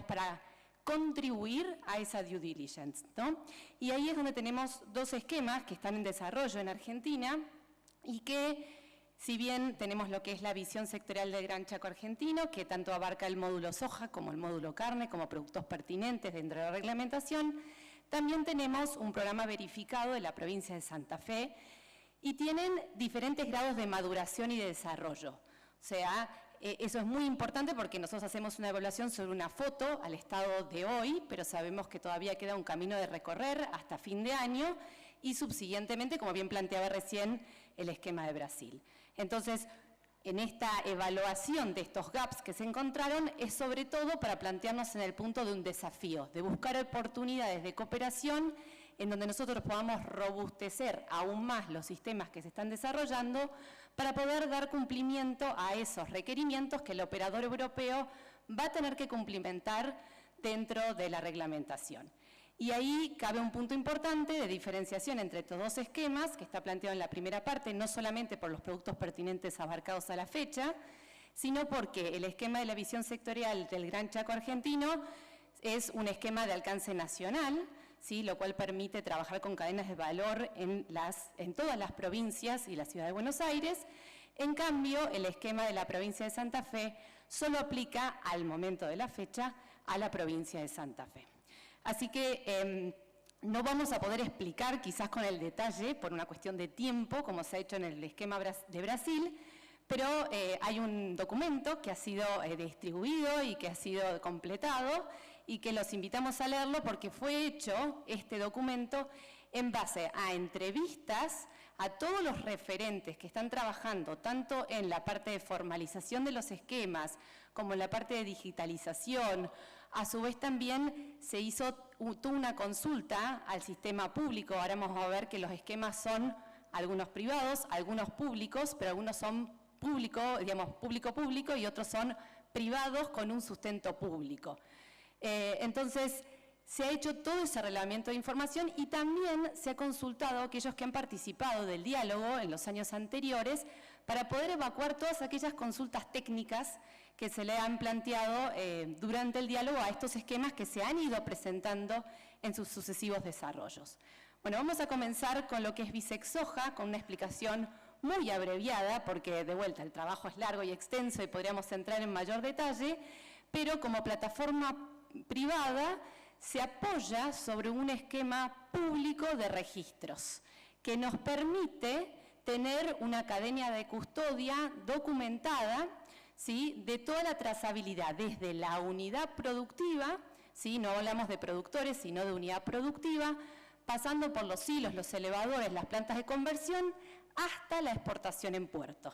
S4: para contribuir a esa due diligence, ¿no? Y ahí es donde tenemos dos esquemas que están en desarrollo en Argentina y que, si bien tenemos lo que es la visión sectorial del Gran Chaco argentino, que tanto abarca el módulo soja como el módulo carne, como productos pertinentes dentro de la reglamentación, también tenemos un programa verificado de la provincia de Santa Fe y tienen diferentes grados de maduración y de desarrollo. O sea, eso es muy importante porque nosotros hacemos una evaluación sobre una foto al estado de hoy, pero sabemos que todavía queda un camino de recorrer hasta fin de año y subsiguientemente, como bien planteaba recién, el esquema de Brasil. Entonces, en esta evaluación de estos gaps que se encontraron es sobre todo para plantearnos en el punto de un desafío, de buscar oportunidades de cooperación en donde nosotros podamos robustecer aún más los sistemas que se están desarrollando para poder dar cumplimiento a esos requerimientos que el operador europeo va a tener que cumplimentar dentro de la reglamentación. Y ahí cabe un punto importante de diferenciación entre estos dos esquemas, que está planteado en la primera parte, no solamente por los productos pertinentes abarcados a la fecha, sino porque el esquema de la visión sectorial del Gran Chaco argentino es un esquema de alcance nacional, ¿sí? Lo cual permite trabajar con cadenas de valor en todas las provincias y la ciudad de Buenos Aires. En cambio, el esquema de la provincia de Santa Fe solo aplica al momento de la fecha a la provincia de Santa Fe. Así que no vamos a poder explicar quizás con el detalle, por una cuestión de tiempo, como se ha hecho en el esquema de Brasil, pero hay un documento que ha sido distribuido y que ha sido completado y que los invitamos a leerlo porque fue hecho este documento en base a entrevistas a todos los referentes que están trabajando tanto en la parte de formalización de los esquemas como en la parte de digitalización. A su vez también se tuvo una consulta al sistema público. Ahora vamos a ver que los esquemas son algunos privados, algunos públicos, pero algunos son público y otros son privados con un sustento público. Entonces, se ha hecho todo ese relevamiento de información y también se ha consultado a aquellos que han participado del diálogo en los años anteriores para poder evacuar todas aquellas consultas técnicas que se le han planteado durante el diálogo a estos esquemas que se han ido presentando en sus sucesivos desarrollos. Bueno, vamos a comenzar con lo que es Bisexoja, con una explicación muy abreviada, porque de vuelta el trabajo es largo y extenso y podríamos entrar en mayor detalle, pero como plataforma privada se apoya sobre un esquema público de registros que nos permite tener una cadena de custodia documentada, ¿sí?, de toda la trazabilidad, desde la unidad productiva, ¿sí?, no hablamos de productores, sino de unidad productiva, pasando por los hilos, los elevadores, las plantas de conversión, hasta la exportación en puerto.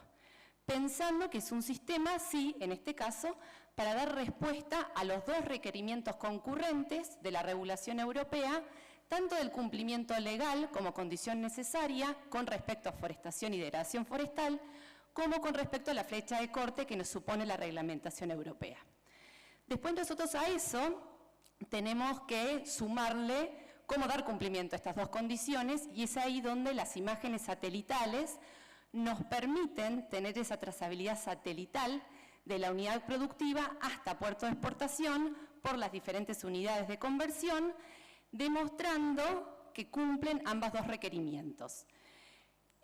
S4: Pensando que es un sistema, sí, en este caso, para dar respuesta a los dos requerimientos concurrentes de la regulación europea, tanto del cumplimiento legal como condición necesaria con respecto a forestación y degradación forestal, como con respecto a la flecha de corte que nos supone la reglamentación europea. Después nosotros a eso tenemos que sumarle cómo dar cumplimiento a estas dos condiciones y es ahí donde las imágenes satelitales nos permiten tener esa trazabilidad satelital de la unidad productiva hasta puerto de exportación por las diferentes unidades de conversión, demostrando que cumplen ambos dos requerimientos.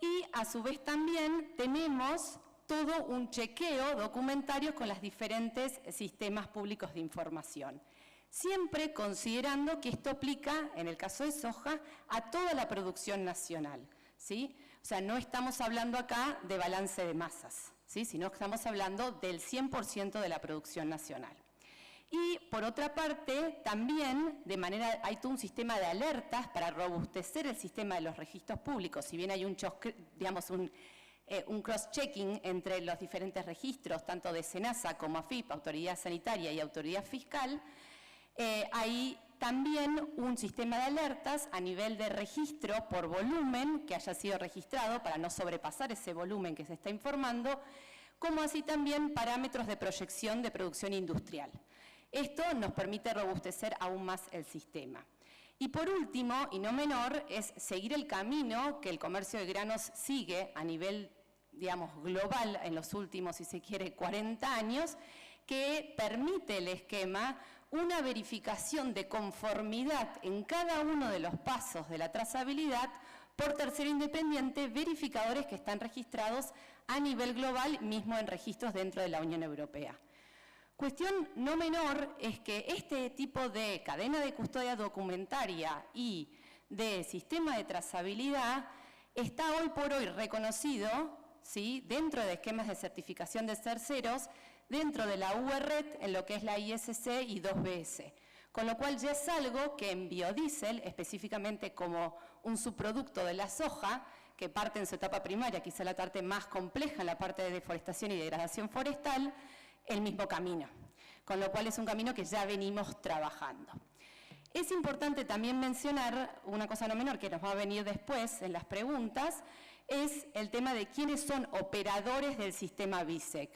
S4: Y a su vez también tenemos todo un chequeo documentario con los diferentes sistemas públicos de información. Siempre considerando que esto aplica, en el caso de soja, a toda la producción nacional, ¿sí? O sea, no estamos hablando acá de balance de masas, ¿sí?, sino que estamos hablando del 100% de la producción nacional. Y por otra parte, también hay todo un sistema de alertas para robustecer el sistema de los registros públicos. Si bien hay un un cross-checking entre los diferentes registros, tanto de SENASA como AFIP, Autoridad Sanitaria y Autoridad Fiscal, hay también un sistema de alertas a nivel de registro por volumen que haya sido registrado para no sobrepasar ese volumen que se está informando, como así también parámetros de proyección de producción industrial. Esto nos permite robustecer aún más el sistema. Y por último, y no menor, es seguir el camino que el comercio de granos sigue a nivel, digamos, global en los últimos, si se quiere, 40 años, que permite el esquema una verificación de conformidad en cada uno de los pasos de la trazabilidad por tercero independiente, verificadores que están registrados a nivel global, mismo en registros dentro de la Unión Europea. Cuestión no menor es que este tipo de cadena de custodia documentaria y de sistema de trazabilidad está hoy por hoy reconocido, ¿sí?, dentro de esquemas de certificación de terceros, dentro de la URET, en lo que es la ISC y 2BS. Con lo cual ya es algo que en biodiesel, específicamente como un subproducto de la soja, que parte en su etapa primaria, quizá la parte más compleja en la parte de deforestación y degradación forestal, el mismo camino. Con lo cual es un camino que ya venimos trabajando. Es importante también mencionar una cosa no menor que nos va a venir después en las preguntas, es el tema de quiénes son operadores del sistema BISEC.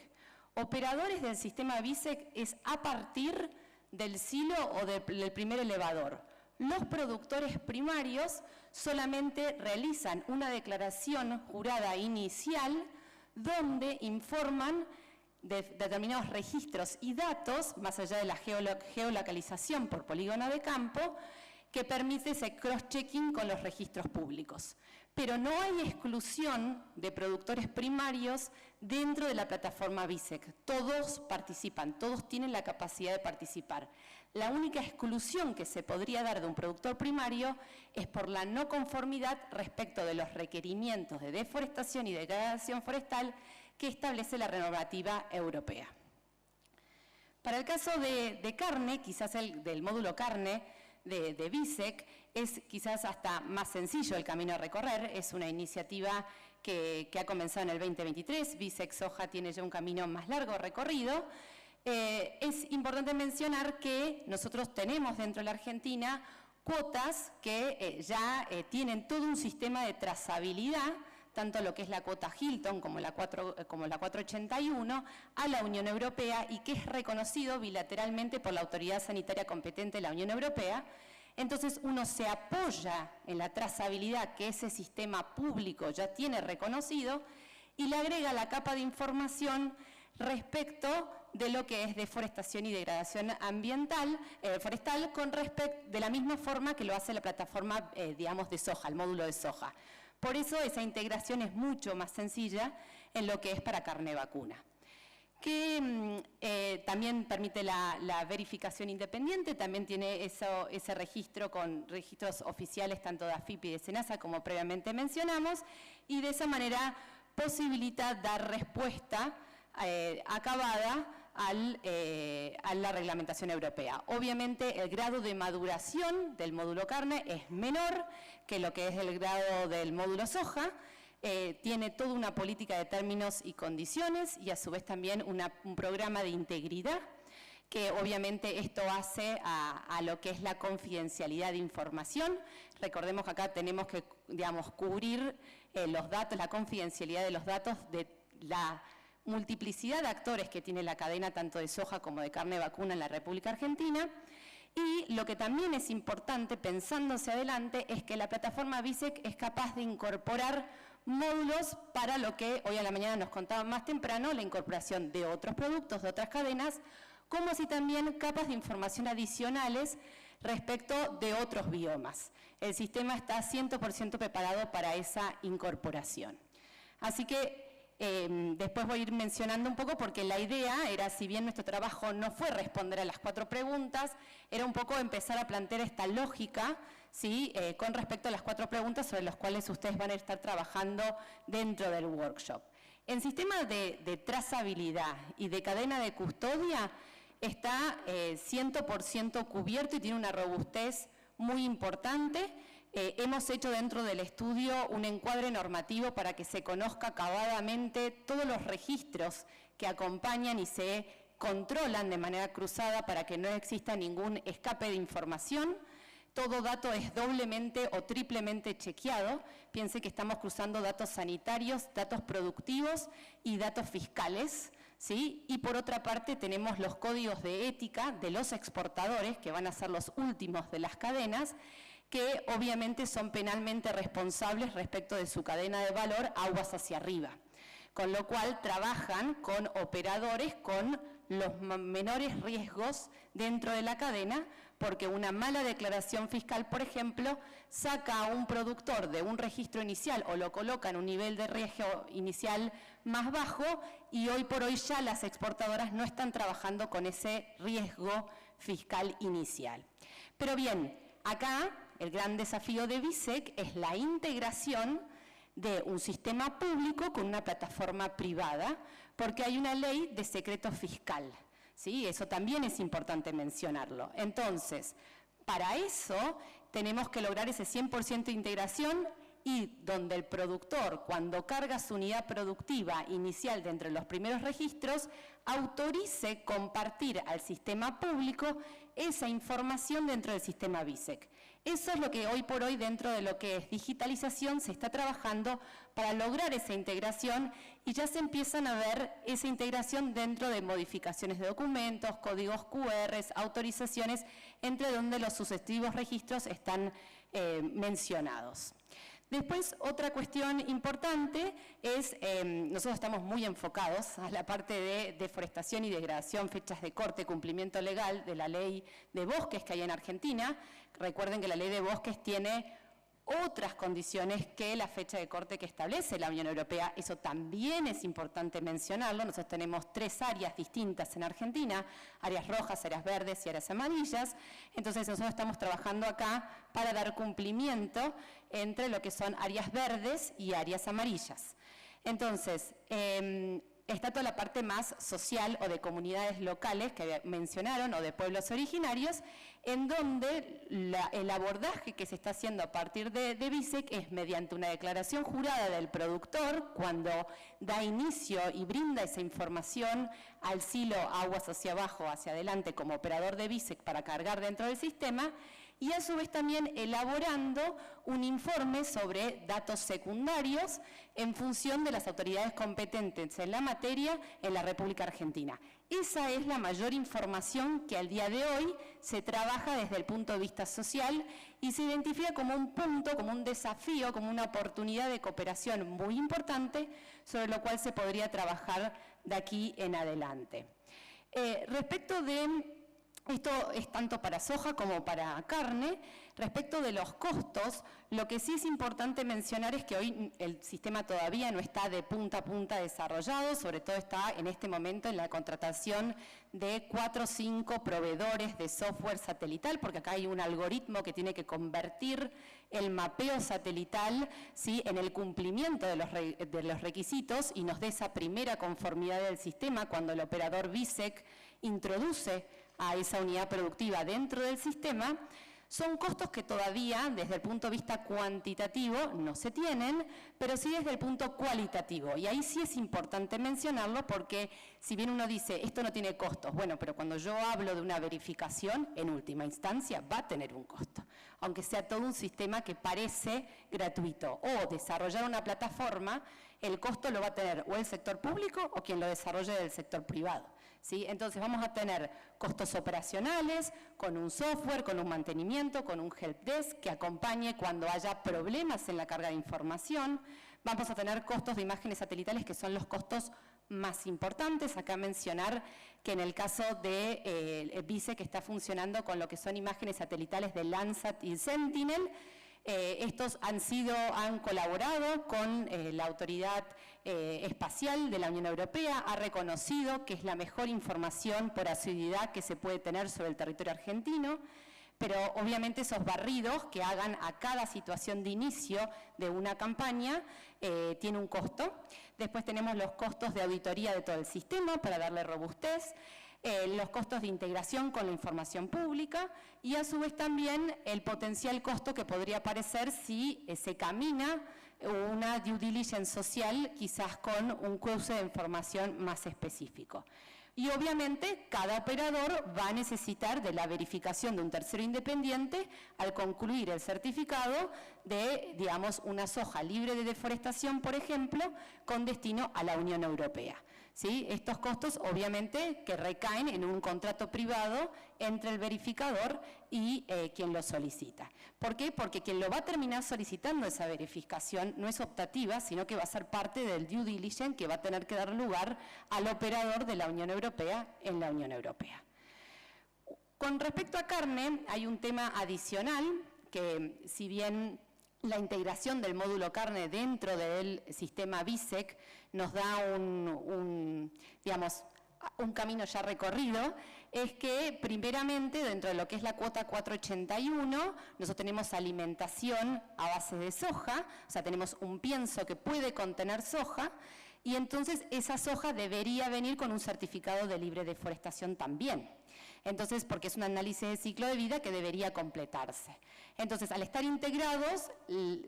S4: Operadores del sistema BISEC es a partir del silo o del primer elevador. Los productores primarios solamente realizan una declaración jurada inicial donde informan de determinados registros y datos, más allá de la geolocalización por polígono de campo, que permite ese cross-checking con los registros públicos. Pero no hay exclusión de productores primarios dentro de la plataforma BISEC. Todos participan, todos tienen la capacidad de participar. La única exclusión que se podría dar de un productor primario es por la no conformidad respecto de los requerimientos de deforestación y degradación forestal que establece la normativa europea. Para el caso de carne, quizás el del módulo carne de BISEC, es quizás hasta más sencillo el camino a recorrer, es una iniciativa que ha comenzado en el 2023, BISEC Soja tiene ya un camino más largo recorrido. Es importante mencionar que nosotros tenemos dentro de la Argentina cuotas que ya tienen todo un sistema de trazabilidad, tanto lo que es la cuota Hilton como la 481 a la Unión Europea y que es reconocido bilateralmente por la autoridad sanitaria competente de la Unión Europea. Entonces uno se apoya en la trazabilidad que ese sistema público ya tiene reconocido y le agrega la capa de información respecto de lo que es deforestación y degradación ambiental, forestal, de la misma forma que lo hace la plataforma, digamos, de soja, el módulo de soja. Por eso esa integración es mucho más sencilla en lo que es para carne vacuna. Que también permite la verificación independiente, también tiene ese registro con registros oficiales tanto de AFIP y de SENASA como previamente mencionamos, y de esa manera posibilita dar respuesta acabada a la reglamentación europea. Obviamente el grado de maduración del módulo carne es menor que lo que es el grado del módulo soja, tiene toda una política de términos y condiciones y a su vez también un programa de integridad que obviamente esto hace a lo que es la confidencialidad de información. Recordemos que acá tenemos que, digamos, cubrir los datos, la confidencialidad de los datos de la multiplicidad de actores que tiene la cadena tanto de soja como de carne vacuna en la República Argentina. Y lo que también es importante, pensándose adelante, es que la plataforma BISEC es capaz de incorporar módulos para lo que hoy a la mañana nos contaban más temprano, la incorporación de otros productos, de otras cadenas, como así también capas de información adicionales respecto de otros biomas. El sistema está 100% preparado para esa incorporación. Así que después voy a ir mencionando un poco porque la idea era, si bien nuestro trabajo no fue responder a las 4 preguntas, era un poco empezar a plantear esta lógica, ¿sí? Con respecto a las 4 preguntas sobre las cuales ustedes van a estar trabajando dentro del workshop. En sistemas de trazabilidad y de cadena de custodia está 100% cubierto y tiene una robustez muy importante. hemos hecho dentro del estudio un encuadre normativo para que se conozca acabadamente todos los registros que acompañan y se controlan de manera cruzada para que no exista ningún escape de información. Todo dato es doblemente o triplemente chequeado. Piense que estamos cruzando datos sanitarios, datos productivos y datos fiscales, ¿sí? Y por otra parte tenemos los códigos de ética de los exportadores, que van a ser los últimos de las cadenas, que obviamente son penalmente responsables respecto de su cadena de valor aguas hacia arriba. Con lo cual trabajan con operadores con los menores riesgos dentro de la cadena, porque una mala declaración fiscal, por ejemplo, saca a un productor de un registro inicial o lo coloca en un nivel de riesgo inicial más bajo, y hoy por hoy ya las exportadoras no están trabajando con ese riesgo fiscal inicial. Pero bien, acá el gran desafío de BISEC es la integración de un sistema público con una plataforma privada, porque hay una ley de secreto fiscal, ¿sí? Eso también es importante mencionarlo. Entonces, para eso tenemos que lograr ese 100% de integración, y donde el productor, cuando carga su unidad productiva inicial de entre los primeros registros, autorice compartir al sistema público esa información dentro del sistema BISEC. Eso es lo que hoy por hoy dentro de lo que es digitalización se está trabajando para lograr esa integración, y ya se empiezan a ver esa integración dentro de modificaciones de documentos, códigos QR, autorizaciones, entre donde los sucesivos registros están mencionados. Después, otra cuestión importante es, nosotros estamos muy enfocados a la parte de deforestación y degradación, fechas de corte, cumplimiento legal de la ley de bosques que hay en Argentina. Recuerden que la ley de bosques tiene otras condiciones que la fecha de corte que establece la Unión Europea. Eso también es importante mencionarlo. Nosotros tenemos 3 áreas distintas en Argentina: áreas rojas, áreas verdes y áreas amarillas. Entonces nosotros estamos trabajando acá para dar cumplimiento entre lo que son áreas verdes y áreas amarillas. Entonces, está toda la parte más social o de comunidades locales que mencionaron, o de pueblos originarios, en donde el abordaje que se está haciendo a partir de BISEC es mediante una declaración jurada del productor, cuando da inicio y brinda esa información al silo aguas hacia abajo, hacia adelante, como operador de BISEC para cargar dentro del sistema, y a su vez también elaborando un informe sobre datos secundarios en función de las autoridades competentes en la materia en la República Argentina. Esa es la mayor información que al día de hoy se trabaja desde el punto de vista social y se identifica como un punto, como un desafío, como una oportunidad de cooperación muy importante, sobre lo cual se podría trabajar de aquí en adelante. Respecto de... Esto es tanto para soja como para carne. Respecto de los costos, lo que sí es importante mencionar es que hoy el sistema todavía no está de punta a punta desarrollado, sobre todo está en este momento en la contratación de 4 o 5 proveedores de software satelital, porque acá hay un algoritmo que tiene que convertir el mapeo satelital, ¿sí?, en el cumplimiento de los requisitos, y nos dé esa primera conformidad del sistema cuando el operador BISEC introduce a esa unidad productiva dentro del sistema. Son costos que todavía, desde el punto de vista cuantitativo, no se tienen, pero sí desde el punto cualitativo. Y ahí sí es importante mencionarlo, porque si bien uno dice, esto no tiene costos, bueno, pero cuando yo hablo de una verificación, en última instancia va a tener un costo, aunque sea todo un sistema que parece gratuito. O desarrollar una plataforma, el costo lo va a tener o el sector público o quien lo desarrolle del sector privado, ¿sí? Entonces vamos a tener costos operacionales, con un software, con un mantenimiento, con un helpdesk que acompañe cuando haya problemas en la carga de información. Vamos a tener costos de imágenes satelitales, que son los costos más importantes. Acá mencionar que en el caso de BISEC, que está funcionando con lo que son imágenes satelitales de Landsat y Sentinel, estos han colaborado con la Autoridad Espacial de la Unión Europea, ha reconocido que es la mejor información por asiduidad que se puede tener sobre el territorio argentino, pero obviamente esos barridos que hagan a cada situación de inicio de una campaña tiene un costo. Después tenemos los costos de auditoría de todo el sistema para darle robustez. los costos de integración con la información pública y a su vez también el potencial costo que podría aparecer si se camina una due diligence social quizás con un cruce de información más específico. Y obviamente cada operador va a necesitar de la verificación de un tercero independiente al concluir el certificado de, digamos, una soja libre de deforestación, por ejemplo, con destino a la Unión Europea. ¿Sí? Estos costos obviamente que recaen en un contrato privado entre el verificador y quien lo solicita. ¿Por qué? Porque quien lo va a terminar solicitando esa verificación no es optativa, sino que va a ser parte del due diligence que va a tener que dar lugar al operador de la Unión Europea en la Unión Europea. Con respecto a carne, hay un tema adicional que, si bien la integración del módulo carne dentro del sistema BISEC nos da digamos, un camino ya recorrido, es que primeramente dentro de lo que es la cuota 481, nosotros tenemos alimentación a base de soja, o sea, tenemos un pienso que puede contener soja, y entonces esa soja debería venir con un certificado de libre deforestación también. Entonces, porque es un análisis de ciclo de vida que debería completarse. Entonces, al estar integrados,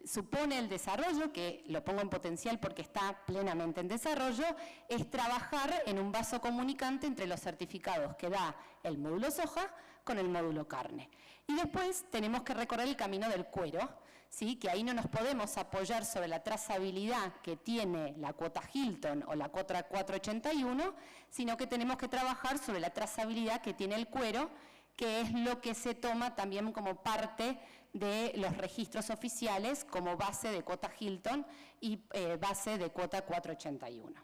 S4: supone el desarrollo, que lo pongo en potencial porque está plenamente en desarrollo, es trabajar en un vaso comunicante entre los certificados que da el módulo soja con el módulo carne. Y después tenemos que recorrer el camino del cuero, ¿sí? Que ahí no nos podemos apoyar sobre la trazabilidad que tiene la cuota Hilton o la cuota 481, sino que tenemos que trabajar sobre la trazabilidad que tiene el cuero, que es lo que se toma también como parte de los registros oficiales como base de cuota Hilton y base de cuota 481.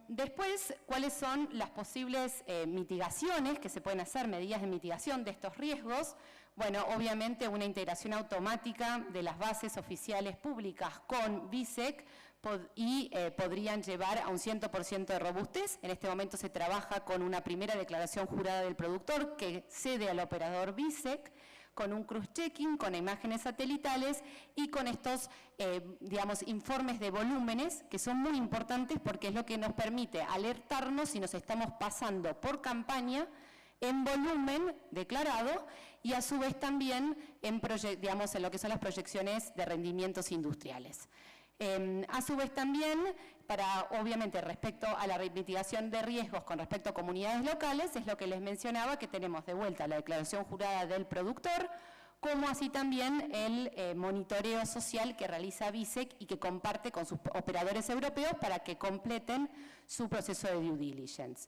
S4: Después, ¿cuáles son las posibles mitigaciones que se pueden hacer, medidas de mitigación de estos riesgos? Bueno, obviamente una integración automática de las bases oficiales públicas con BISEC podrían llevar a un 100% de robustez. En este momento se trabaja con una primera declaración jurada del productor que cede al operador BISEC, con un cross-checking, con imágenes satelitales y con estos, digamos, informes de volúmenes que son muy importantes porque es lo que nos permite alertarnos si nos estamos pasando por campaña en volumen declarado y a su vez también en, digamos, en lo que son las proyecciones de rendimientos industriales. A su vez también, obviamente respecto a la mitigación de riesgos con respecto a comunidades locales, es lo que les mencionaba, que tenemos de vuelta la declaración jurada del productor, como así también el monitoreo social que realiza BISEC y que comparte con sus operadores europeos para que completen su proceso de due diligence.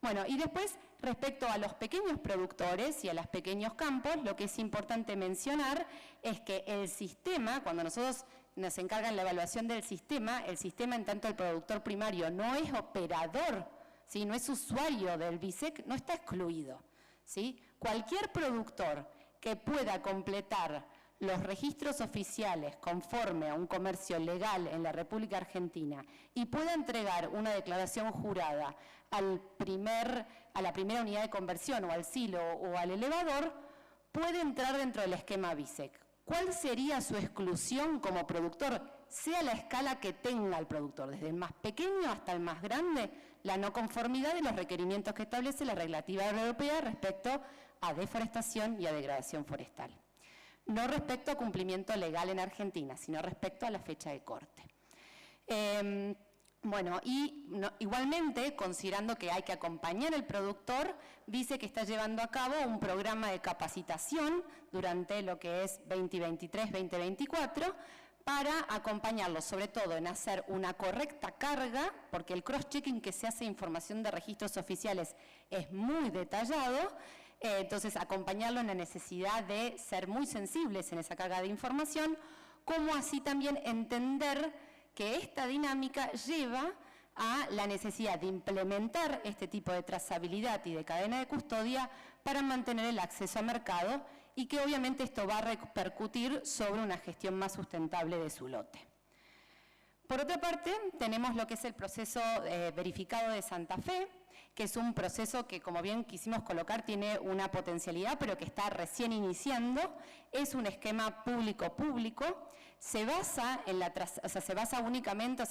S4: Bueno, y después, respecto a los pequeños productores y a los pequeños campos, lo que es importante mencionar es que el sistema, cuando nosotros nos encargan la evaluación del sistema, el sistema en tanto el productor primario no es operador, ¿sí? No es usuario del BISEC, no está excluido, ¿sí? Cualquier productor que pueda completar los registros oficiales conforme a un comercio legal en la República Argentina y pueda entregar una declaración jurada a la primera unidad de conversión o al silo o al elevador, puede entrar dentro del esquema BISEC. ¿Cuál sería su exclusión como productor? Sea la escala que tenga el productor, desde el más pequeño hasta el más grande, la no conformidad de los requerimientos que establece la regulativa europea respecto a deforestación y a degradación forestal. No respecto a cumplimiento legal en Argentina, sino respecto a la fecha de corte. Bueno, y igualmente, considerando que hay que acompañar al productor, dice que está llevando a cabo un programa de capacitación durante lo que es 2023-2024 para acompañarlo, sobre todo en hacer una correcta carga, porque el cross-checking que se hace de información de registros oficiales es muy detallado, entonces acompañarlo en la necesidad de ser muy sensibles en esa carga de información, como así también entender que esta dinámica lleva a la necesidad de implementar este tipo de trazabilidad y de cadena de custodia para mantener el acceso a mercado y que obviamente esto va a repercutir sobre una gestión más sustentable de su lote. Por otra parte, tenemos lo que es el proceso verificado de Santa Fe, que es un proceso que, como bien quisimos colocar, tiene una potencialidad, pero que está recién iniciando. Es un esquema público-público, se basa únicamente,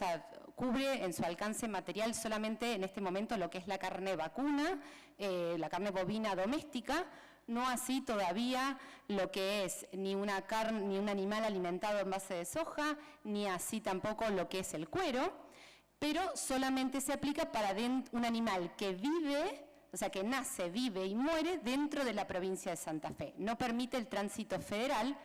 S4: cubre en su alcance material solamente en este momento lo que es la carne vacuna, la carne bovina doméstica, no así todavía lo que es ni una carne, ni un animal alimentado en base de soja, ni así tampoco lo que es el cuero, pero solamente se aplica para un animal que vive, o sea, que nace, vive y muere dentro de la provincia de Santa Fe. No permite el tránsito federal.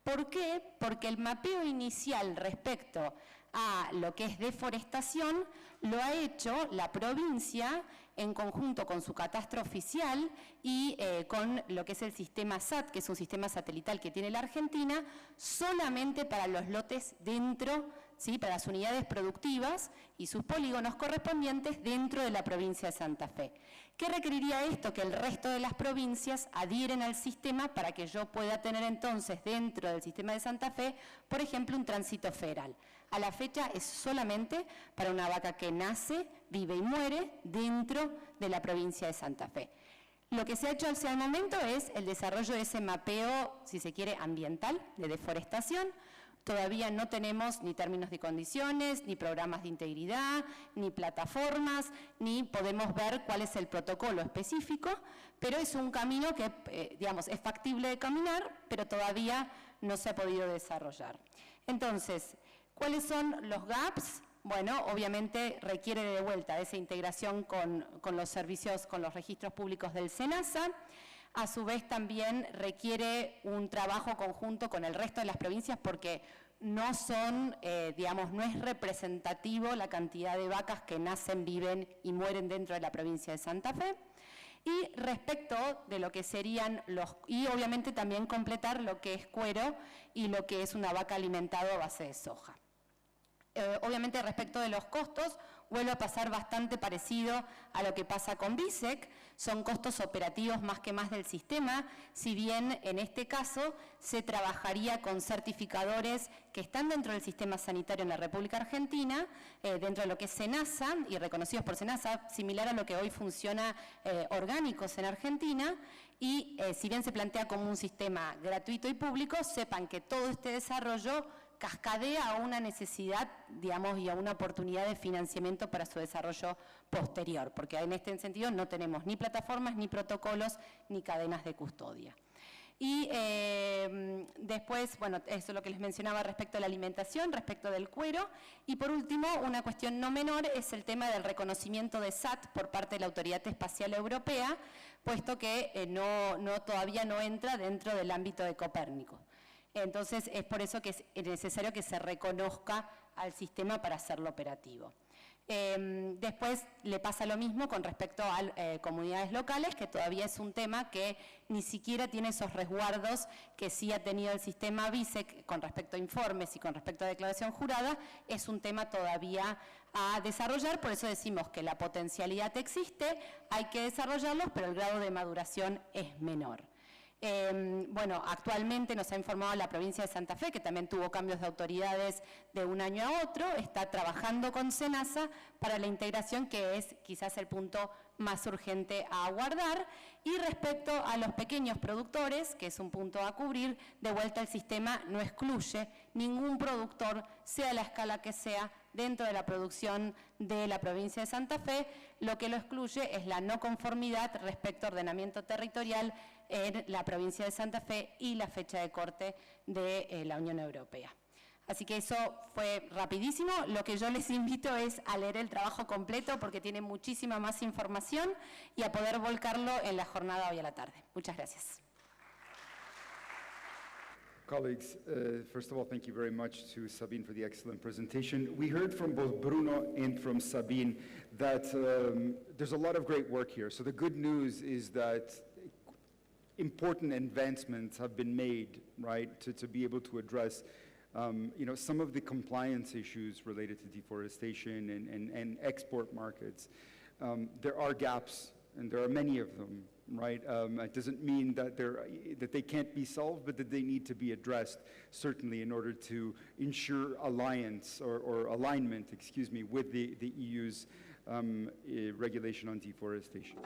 S4: ¿Por qué? Porque el mapeo inicial respecto a lo que es deforestación lo ha hecho la provincia en conjunto con su catastro oficial y con lo que es el sistema SAT, que es un sistema satelital que tiene la Argentina, solamente para los lotes dentro, ¿sí?, para las unidades productivas y sus polígonos correspondientes dentro de la provincia de Santa Fe. ¿Qué requeriría esto? Que el resto de las provincias adhieren al sistema para que yo pueda tener entonces dentro del sistema de Santa Fe, por ejemplo, un tránsito federal. A la fecha es solamente para una vaca que nace, vive y muere dentro de la provincia de Santa Fe. Lo que se ha hecho hacia el momento es el desarrollo de ese mapeo, si se quiere, ambiental, de deforestación. Todavía no tenemos ni términos y condiciones, ni programas de integridad, ni plataformas, ni podemos ver cuál es el protocolo específico, pero es un camino que, digamos, es factible de caminar, pero todavía no se ha podido desarrollar. Entonces, ¿cuáles son los gaps? Bueno, obviamente requiere de vuelta esa integración con los servicios, con los registros públicos del SENASA. A su vez también requiere un trabajo conjunto con el resto de las provincias porque no son, digamos, no es representativo la cantidad de vacas que nacen, viven y mueren dentro de la provincia de Santa Fe. Y respecto de lo que serían y obviamente también completar lo que es cuero y lo que es una vaca alimentada a base de soja. Obviamente respecto de los costos, vuelve a pasar bastante parecido a lo que pasa con BISEC, son costos operativos más que más del sistema, si bien en este caso se trabajaría con certificadores que están dentro del sistema sanitario en la República Argentina, dentro de lo que es SENASA y reconocidos por SENASA, similar a lo que hoy funciona orgánicos en Argentina, y si bien se plantea como un sistema gratuito y público, sepan que todo este desarrollo cascadea a una necesidad, digamos, y a una oportunidad de financiamiento para su desarrollo posterior, porque en este sentido no tenemos ni plataformas, ni protocolos, ni cadenas de custodia. Y después, bueno, eso es lo que les mencionaba respecto a la alimentación, respecto del cuero. Y por último, una cuestión no menor es el tema del reconocimiento de SAT por parte de la Autoridad Espacial Europea, puesto que todavía no entra dentro del ámbito de Copérnico. Entonces, es por eso que es necesario que se reconozca al sistema para hacerlo operativo. Después le pasa lo mismo con respecto a comunidades locales, que todavía es un tema que ni siquiera tiene esos resguardos que sí ha tenido el sistema BISEC con respecto a informes y con respecto a declaración jurada, es un tema todavía a desarrollar, por eso decimos que la potencialidad existe, hay que desarrollarlos, pero el grado de maduración es menor. Bueno, actualmente nos ha informado la provincia de Santa Fe, que también tuvo cambios de autoridades de un año a otro, está trabajando con SENASA para la integración, que es quizás el punto más urgente a aguardar. Y respecto a los pequeños productores, que es un punto a cubrir, de vuelta el sistema no excluye ningún productor, sea la escala que sea, dentro de la producción de la provincia de Santa Fe. Lo que lo excluye es la no conformidad respecto a ordenamiento territorial en la provincia de Santa Fe y la fecha de corte de la Unión Europea. Así que eso fue rapidísimo. Lo que yo les invito es a leer el trabajo completo porque tiene muchísima más información y a poder volcarlo en la jornada hoy a la tarde. Muchas gracias.
S1: Colleagues, first of all, thank you very much to Sabine for the excellent presentation. We heard from both Bruno and from Sabine that there's a lot of great work here. So the good news is that important advancements have been made, right, to be able to address some of the compliance issues related to deforestation and export markets. There are gaps, and there are many of them, right? It doesn't mean that they can't be solved, but that they need to be addressed, certainly in order to ensure alignment, with the EU's regulation on deforestation.